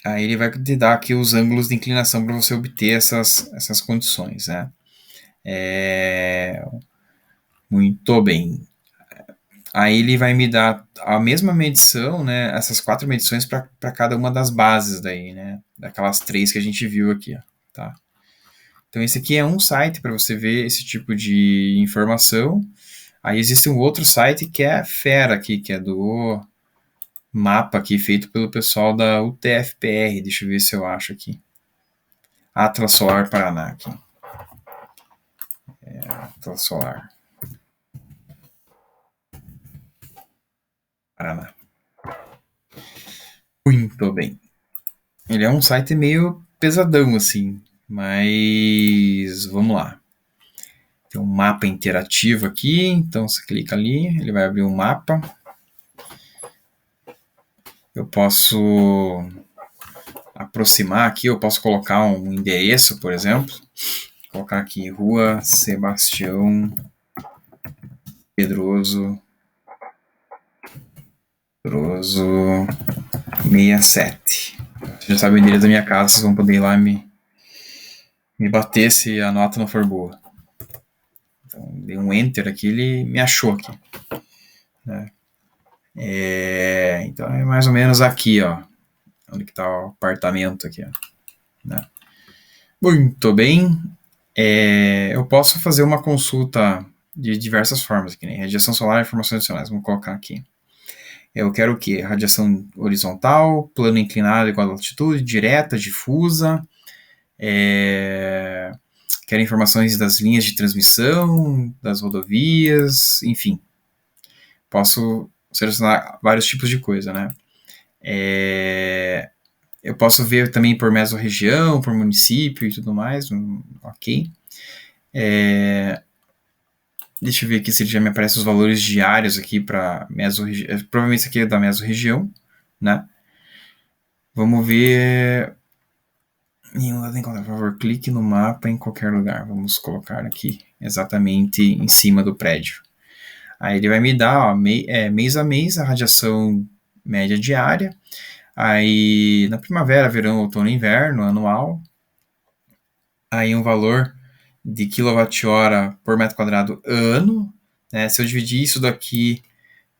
A: Aí ele vai te dar aqui os ângulos de inclinação para você obter essas condições, né? Muito bem. Aí ele vai me dar a mesma medição, né? Essas 4 medições para cada uma das bases daí, né? Daquelas 3 que a gente viu aqui, ó, tá? Então esse aqui é um site para você ver esse tipo de informação. Aí existe um outro site que é fera aqui, que é do mapa aqui feito pelo pessoal da UTFPR. Deixa eu ver se eu acho aqui. Atlas Solar Paraná aqui. Atlas Solar Paraná. Muito bem. Ele é um site meio pesadão assim, mas vamos lá. Tem um mapa interativo aqui, então você clica ali, ele vai abrir um mapa. Eu posso aproximar aqui, eu posso colocar um endereço, por exemplo. Vou colocar aqui Rua Sebastião Pedroso 67. Você já sabe o endereço da minha casa, vocês vão poder ir lá me bater se a nota não for boa. Então, dei um enter aqui, ele me achou aqui. Né? Então é mais ou menos aqui, ó. Onde que tá o apartamento aqui, ó. Né? Muito bem. Eu posso fazer uma consulta de diversas formas, que nem radiação solar e informações adicionais. Vamos colocar aqui. Eu quero o quê? Radiação horizontal, plano inclinado igual a latitude, direta, difusa. Quero informações das linhas de transmissão, das rodovias, enfim. Posso selecionar vários tipos de coisa, né? Eu posso ver também por mesorregião, por município e tudo mais. Ok. Deixa eu ver aqui se ele já me aparece os valores diários aqui para mesorregião. Provavelmente isso aqui é da mesorregião, né? Vamos ver. Nenhum dado encontrado. Por favor, clique no mapa em qualquer lugar. Vamos colocar aqui exatamente em cima do prédio. Aí ele vai me dar, ó, mês a mês, a radiação média diária. Aí na primavera, verão, outono e inverno, anual. Aí um valor de quilowatt-hora por metro quadrado ano. Né? Se eu dividir isso daqui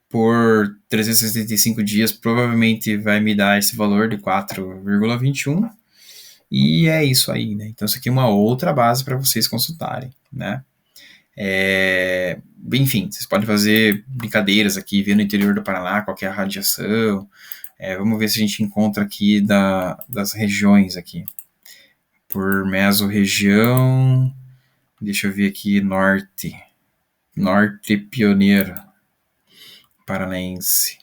A: por 365 dias, provavelmente vai me dar esse valor de 4,21. E é isso aí, né? Então isso aqui é uma outra base para vocês consultarem, né? Enfim, vocês podem fazer brincadeiras aqui, ver no interior do Paraná qual é a radiação. Vamos ver se a gente encontra aqui das regiões aqui. Por mesorregião, Deixa eu ver aqui, Norte Pioneiro Paranaense.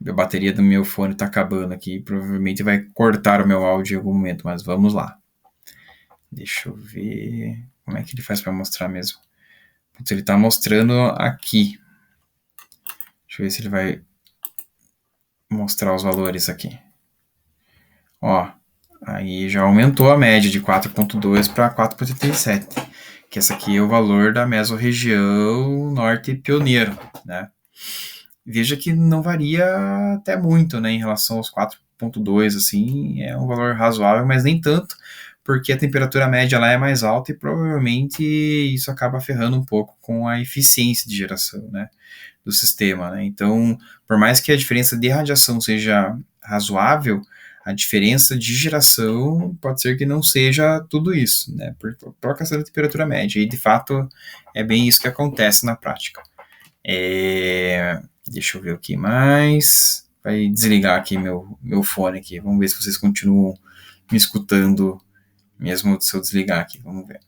A: A bateria do meu fone tá acabando aqui, provavelmente vai cortar o meu áudio em algum momento, mas vamos lá. Deixa eu ver como é que ele faz para mostrar mesmo. Putz, ele tá mostrando aqui. Deixa eu ver se ele vai mostrar os valores aqui. Ó, aí já aumentou a média de 4.2 para 4.87, que essa aqui é o valor da mesorregião Norte Pioneiro, né? Veja que não varia até muito, né, em relação aos 4.2, assim, é um valor razoável, mas nem tanto, porque a temperatura média lá é mais alta e provavelmente isso acaba ferrando um pouco com a eficiência de geração, né, do sistema, né? Então, por mais que a diferença de radiação seja razoável, a diferença de geração pode ser que não seja tudo isso, né, por causa da temperatura média, e de fato é bem isso que acontece na prática. Deixa eu ver o que mais. Vai desligar aqui meu fone aqui. Vamos ver se vocês continuam me escutando mesmo se eu desligar aqui. Vamos ver.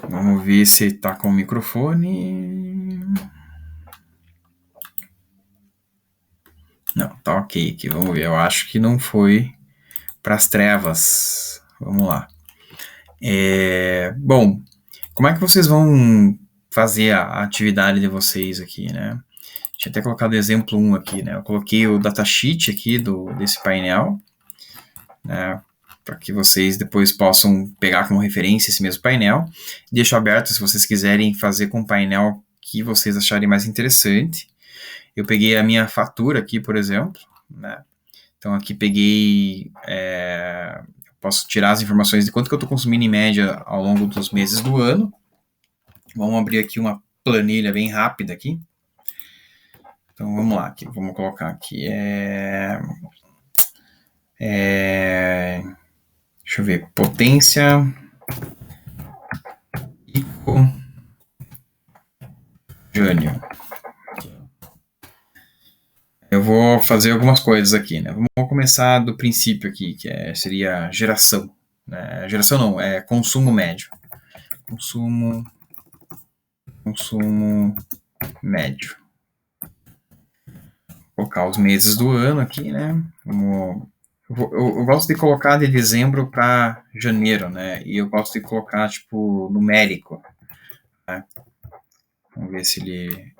A: Vamos ver se tá com o microfone. Não, tá ok aqui. Vamos ver. Eu acho que não foi para as trevas. Vamos lá. Bom, como é que vocês vão fazer a atividade de vocês aqui, né? Tinha até colocado o exemplo 1 aqui, né? Eu coloquei o datasheet aqui desse painel, né? Para que vocês depois possam pegar como referência esse mesmo painel. Deixo aberto se vocês quiserem fazer com o painel que vocês acharem mais interessante. Eu peguei a minha fatura aqui, por exemplo, né? Então aqui peguei... eu posso tirar as informações de quanto que eu estou consumindo em média ao longo dos meses do ano. Vamos abrir aqui uma planilha bem rápida aqui. Então vamos lá, aqui, vamos colocar aqui. Deixa eu ver, potência pico Jânio. Eu vou fazer algumas coisas aqui, né? Vamos começar do princípio aqui, que seria geração. Né? Geração não, é consumo médio. Consumo médio. Vou colocar os meses do ano aqui, né? Eu gosto de colocar de dezembro para janeiro, né? E eu gosto de colocar, tipo, numérico. Né? Vamos ver se ele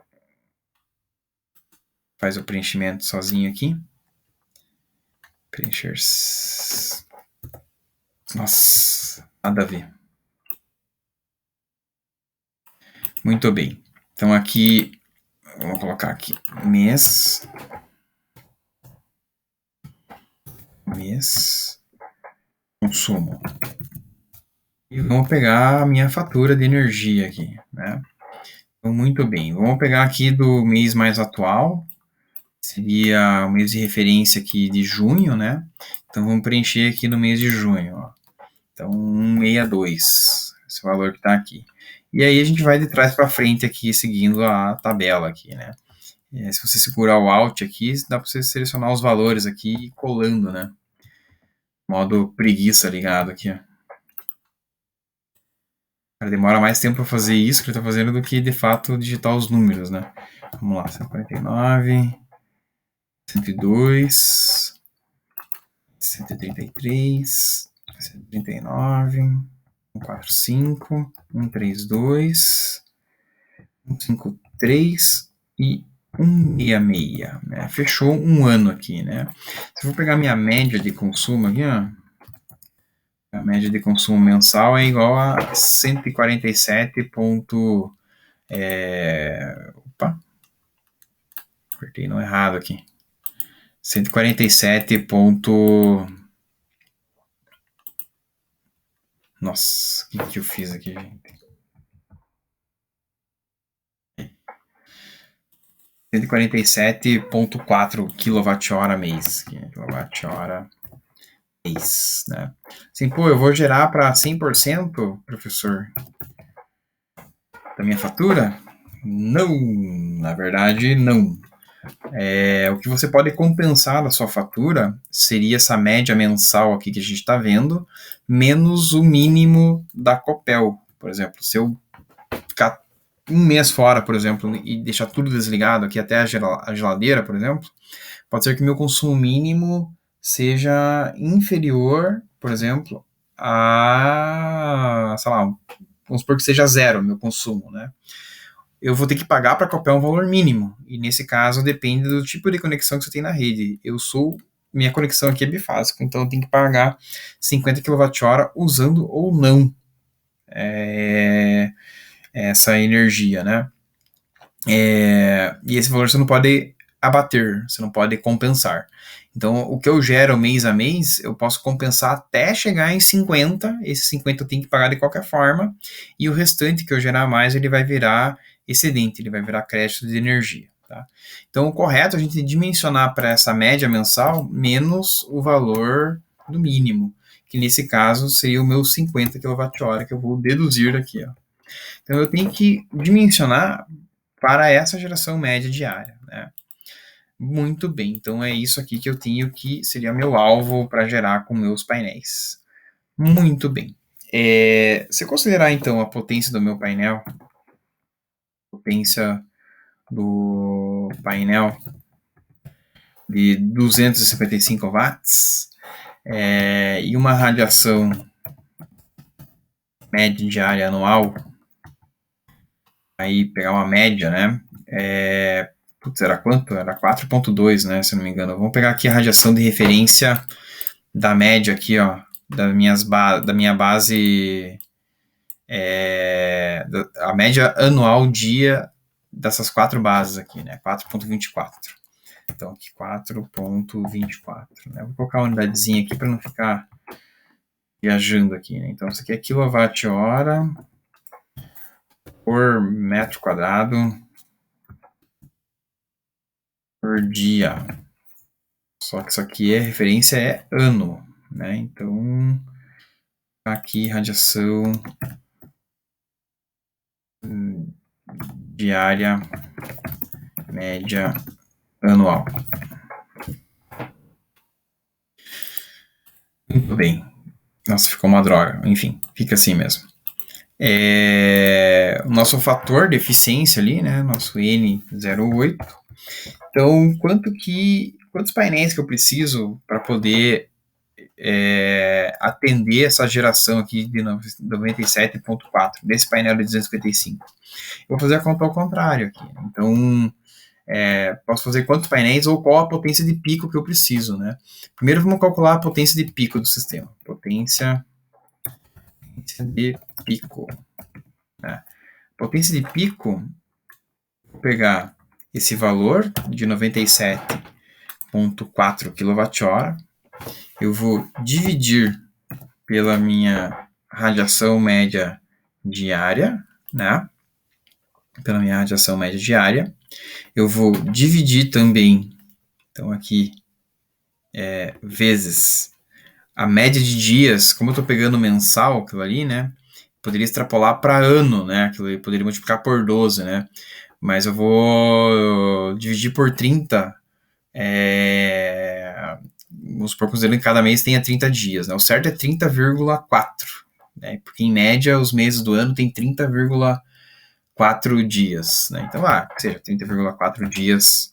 A: faz o preenchimento sozinho aqui. Preencher. Nossa, nada a ver. Muito bem. Então aqui, vamos colocar aqui mês, consumo. E vamos pegar a minha fatura de energia aqui, né? Então, muito bem. Vamos pegar aqui do mês mais atual, seria o mês de referência aqui de junho, né? Então vamos preencher aqui no mês de junho, ó. Então 162, esse valor que está aqui. E aí a gente vai de trás para frente aqui, seguindo a tabela aqui, né? Se você segurar o Alt aqui, dá para você selecionar os valores aqui e colando, né? Modo preguiça ligado aqui, ó. Cara, demora mais tempo para fazer isso que ele está fazendo do que, de fato, digitar os números, né? Vamos lá, 149, 102, 133, 139, 145, 132, 153 e 166, né? Fechou um ano aqui, né? Se eu for pegar minha média de consumo aqui, ó, a média de consumo mensal é igual a 147. Opa, apertei no errado aqui. 147. Nossa, o que eu fiz aqui, gente? 147,4 kWh mês. KWh mês, né? Assim, pô, eu vou gerar para 100%, professor, da minha fatura? Não, na verdade, não. O que você pode compensar da sua fatura seria essa média mensal aqui que a gente está vendo, menos o mínimo da Copel. Por exemplo, se eu ficar um mês fora, por exemplo, e deixar tudo desligado aqui até a geladeira, por exemplo, pode ser que meu consumo mínimo seja inferior, por exemplo, a, sei lá, vamos supor que seja zero meu consumo, né? Eu vou ter que pagar para a Copel um valor mínimo. E nesse caso depende do tipo de conexão que você tem na rede. Minha conexão aqui é bifásica, então eu tenho que pagar 50 kWh usando ou não essa energia, né? E esse valor você não pode abater, você não pode compensar. Então, o que eu gero mês a mês, eu posso compensar até chegar em 50, esse 50 eu tenho que pagar de qualquer forma, e o restante que eu gerar mais, ele vai virar excedente, ele vai virar crédito de energia. Tá? Então, o correto é a gente dimensionar para essa média mensal menos o valor do mínimo, que nesse caso seria o meu 50 kWh, que eu vou deduzir aqui. Ó. Então, eu tenho que dimensionar para essa geração média diária, né? Muito bem, então é isso aqui que eu tenho que seria meu alvo para gerar com meus painéis. Muito bem. Se eu considerar então a potência do meu painel, potência do painel de 255 watts e uma radiação média diária anual, aí pegar uma média, né? Era quanto? Era 4,2, né? Se não me engano. Vamos pegar aqui a radiação de referência da média aqui, ó, da minha base, a média anual dia dessas 4 bases aqui, né? 4,24. Então, aqui 4,24. Né? Vou colocar uma unidadezinha aqui para não ficar viajando aqui, né? Então, isso aqui é quilowatt-hora por metro quadrado por dia. Só que isso aqui referência é ano, né? Então, aqui radiação diária média anual. Muito bem. Nossa, ficou uma droga. Enfim, fica assim mesmo. O nosso fator de eficiência ali, né? Nosso N08. Então, quantos painéis que eu preciso para poder atender essa geração aqui de 97,4 desse painel de 255? Eu vou fazer a conta ao contrário aqui. Então, posso fazer quantos painéis ou qual a potência de pico que eu preciso, né? Primeiro vamos calcular a potência de pico do sistema. Potência de pico. Né? Potência de pico, vou pegar esse valor de 97,4 kWh, eu vou dividir pela minha radiação média diária, né? Pela minha radiação média diária. Eu vou dividir também, então aqui, vezes a média de dias, como eu estou pegando mensal, aquilo ali, né? Poderia extrapolar para ano, né? Aquilo ali poderia multiplicar por 12, né? Mas eu vou dividir por 30. Vamos supor que cada mês tenha 30 dias, né? O certo é 30,4, né? Porque em média os meses do ano tem 30,4 dias, né? Então, que seja 30,4 dias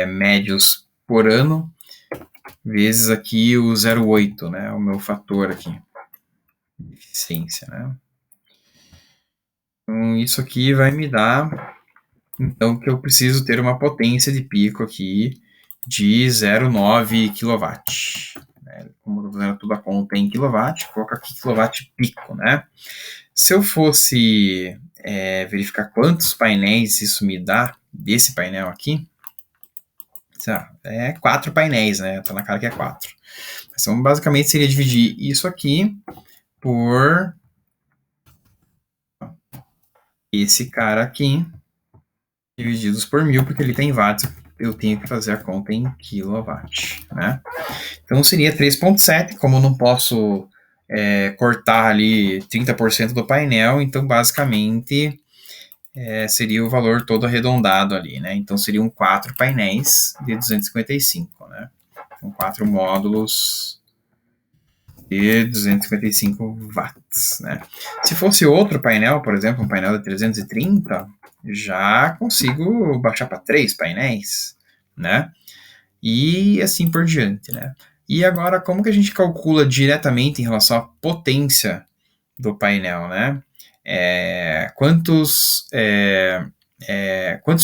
A: médios por ano, vezes aqui o 0,8, né? O meu fator aqui de eficiência, né? Então, isso aqui vai me dar, então, que eu preciso ter uma potência de pico aqui de 0,9 kW. Né? Como eu estou fazendo toda a conta em kW, coloca aqui kW pico, né? Se eu fosse verificar quantos painéis isso me dá desse painel aqui, 4 painéis, né? Tá na cara que é 4. Então, basicamente, seria dividir isso aqui por esse cara aqui, divididos por 1000, porque ele tem watts, eu tenho que fazer a conta em kilowatt, né? Então, seria 3,7, como eu não posso cortar ali 30% do painel, então, basicamente, seria o valor todo arredondado ali, né? Então seriam 4 painéis de 255, né? Então 4 módulos de 255 watts, né? Se fosse outro painel, por exemplo, um painel de 330, já consigo baixar para 3 painéis, né? E assim por diante, né? E agora, como que a gente calcula diretamente em relação à potência do painel, né? Quantos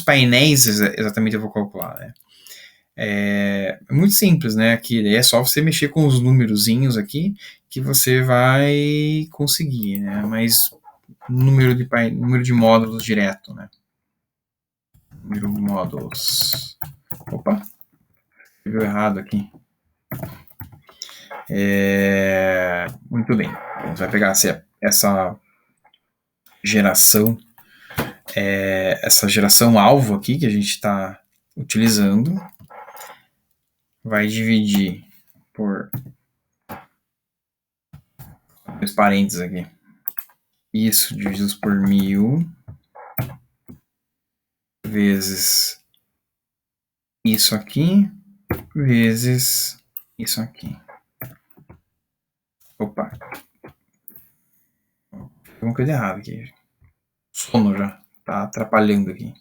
A: painéis exatamente eu vou calcular, né? É muito simples, né? Aqui é só você mexer com os numerozinhos aqui que você vai conseguir, né? Mas número de módulos direto, né? Número de módulos. Opa, escreveu errado aqui. Muito bem. Você vai pegar essa geração, essa geração alvo aqui que a gente está utilizando, vai dividir por dois parênteses aqui. Isso dividido por 1000 vezes isso aqui vezes isso aqui. Opa. Tem uma coisa errada aqui. Sono já. Tá atrapalhando aqui.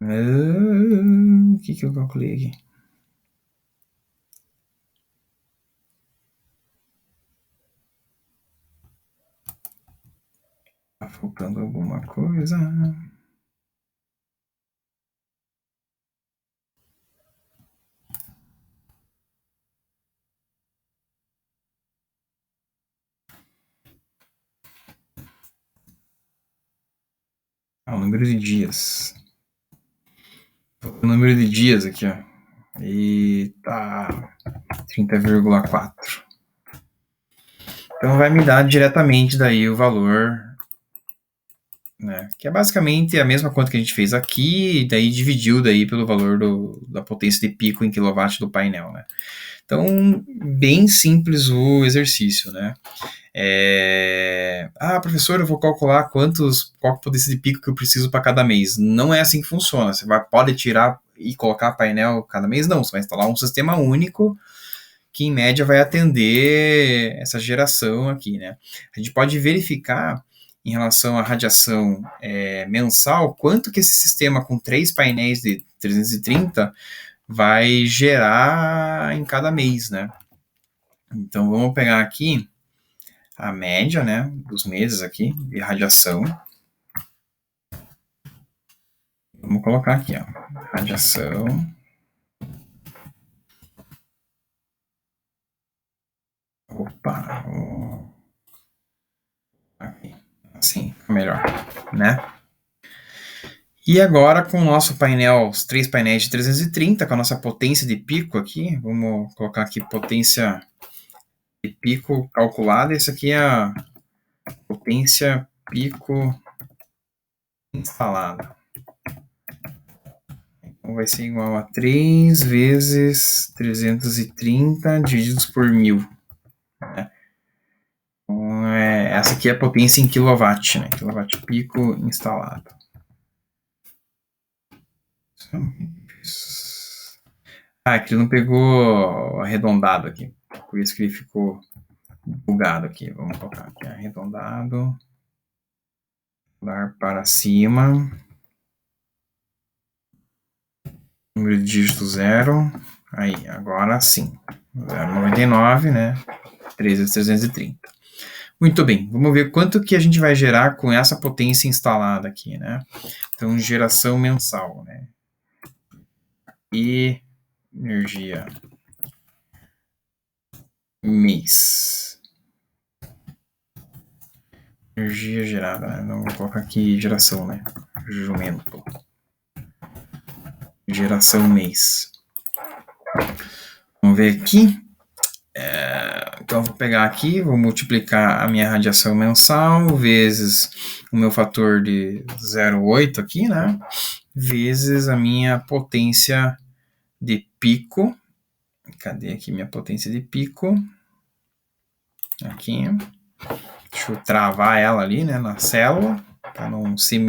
A: O que eu calculei aqui? Tá faltando alguma coisa. O número de dias. O número de dias aqui, ó. Eita. 30,4. Então vai me dar diretamente daí o valor, né? Que é basicamente a mesma conta que a gente fez aqui, e daí dividiu daí pelo valor da potência de pico em quilowatt do painel, né? Então, bem simples o exercício, né? Professor, eu vou calcular qual a potência de pico que eu preciso para cada mês. Não é assim que funciona. Você pode tirar e colocar painel cada mês? Não, você vai instalar um sistema único que, em média, vai atender essa geração aqui, né? A gente pode verificar, em relação à radiação mensal, quanto que esse sistema com 3 painéis de 330 vai gerar em cada mês, né? Então, vamos pegar aqui a média, né, dos meses aqui de radiação. Vamos colocar aqui, ó, radiação. Opa, aqui, assim, melhor, né? E agora com o nosso painel, os 3 painéis de 330, com a nossa potência de pico aqui, vamos colocar aqui potência de pico calculada. Essa aqui é a potência pico instalada. Então vai ser igual a 3 vezes 330 divididos por 1000. Né? Então, essa aqui é a potência em quilowatt, né? Quilowatt pico instalado. Aqui não pegou arredondado aqui. Por isso que ele ficou bugado aqui. Vamos colocar aqui arredondado. Dar para cima. Número de dígito 0. Aí, agora sim. 0,99, né? 3 vezes 330. Muito bem, vamos ver quanto que a gente vai gerar com essa potência instalada aqui, né? Então, geração mensal, né? E energia mês. Energia gerada, né? Não vou colocar aqui geração, né? Jumento. Geração mês. Vamos ver aqui. Então, eu vou pegar aqui, vou multiplicar a minha radiação mensal vezes o meu fator de 0,8 aqui, né? Vezes a minha potência de pico. Cadê aqui minha potência de pico? Aqui. Deixa eu travar ela ali, né, na célula. para não se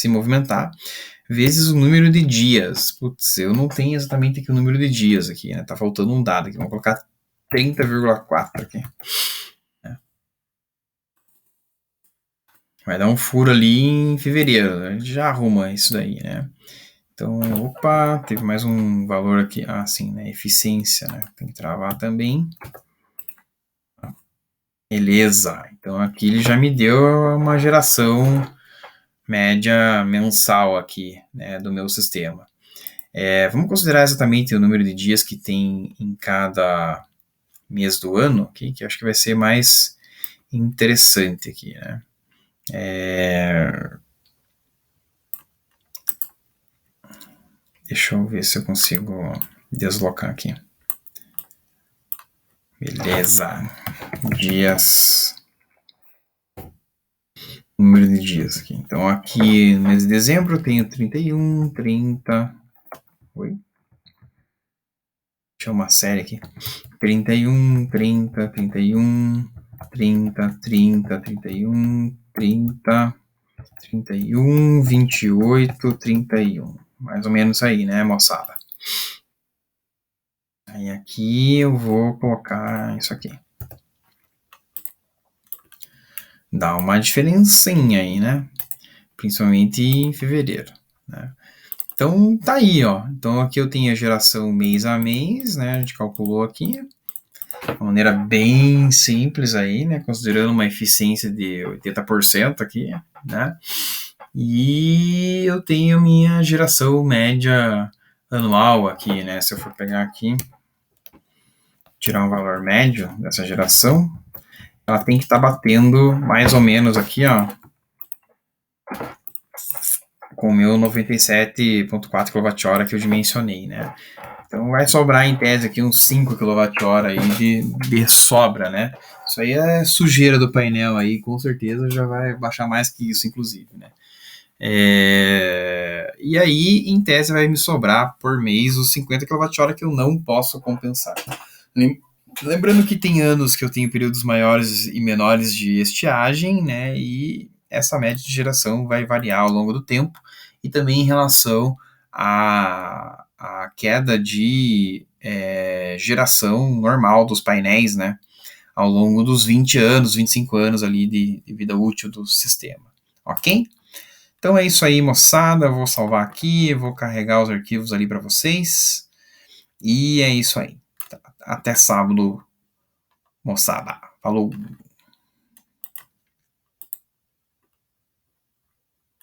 A: movimentar, vezes o número de dias. Putz, eu não tenho exatamente aqui o número de dias aqui, né? Tá faltando um dado aqui. Vamos colocar 30,4 aqui. Vai dar um furo ali em fevereiro. A gente já arruma isso daí, né? Então, opa, teve mais um valor aqui. Ah, sim, né? Eficiência, né? Tem que travar também. Beleza. Então, aqui ele já me deu uma geração média mensal aqui, né? Do meu sistema. Vamos considerar exatamente o número de dias que tem em cada mês do ano, aqui, que eu acho que vai ser mais interessante aqui, né? Deixa eu ver se eu consigo deslocar aqui. Beleza. Dias. Número de dias aqui. Então, aqui no mês de dezembro eu tenho 31, 30. Oi? Deixa eu uma série aqui. 31, 30, 31, 30, 30, 31, 30, 31, 28, 31. Mais ou menos aí, né, moçada? Aí aqui eu vou colocar isso aqui. Dá uma diferencinha aí, né? Principalmente em fevereiro, né? Então tá aí, ó. Então aqui eu tenho a geração mês a mês, né? A gente calculou aqui. De uma maneira bem simples aí, né? Considerando uma eficiência de 80% aqui, né? E eu tenho minha geração média anual aqui, né? Se eu for pegar aqui, tirar um valor médio dessa geração, ela tem que estar batendo mais ou menos aqui, ó, com o meu 97,4 kWh que eu dimensionei, né? Então vai sobrar em tese aqui uns 5 kWh aí de sobra, né? Isso aí é sujeira do painel aí, com certeza já vai baixar mais que isso, inclusive, né? E aí, em tese, vai me sobrar por mês os 50 kWh que eu não posso compensar. Lembrando que tem anos que eu tenho períodos maiores e menores de estiagem, né? E essa média de geração vai variar ao longo do tempo e também em relação à queda de geração normal dos painéis, né? Ao longo dos 20 anos, 25 anos ali de vida útil do sistema. Ok? Então é isso aí, moçada. Eu vou salvar aqui, vou carregar os arquivos ali para vocês. E é isso aí. Até sábado, moçada. Falou!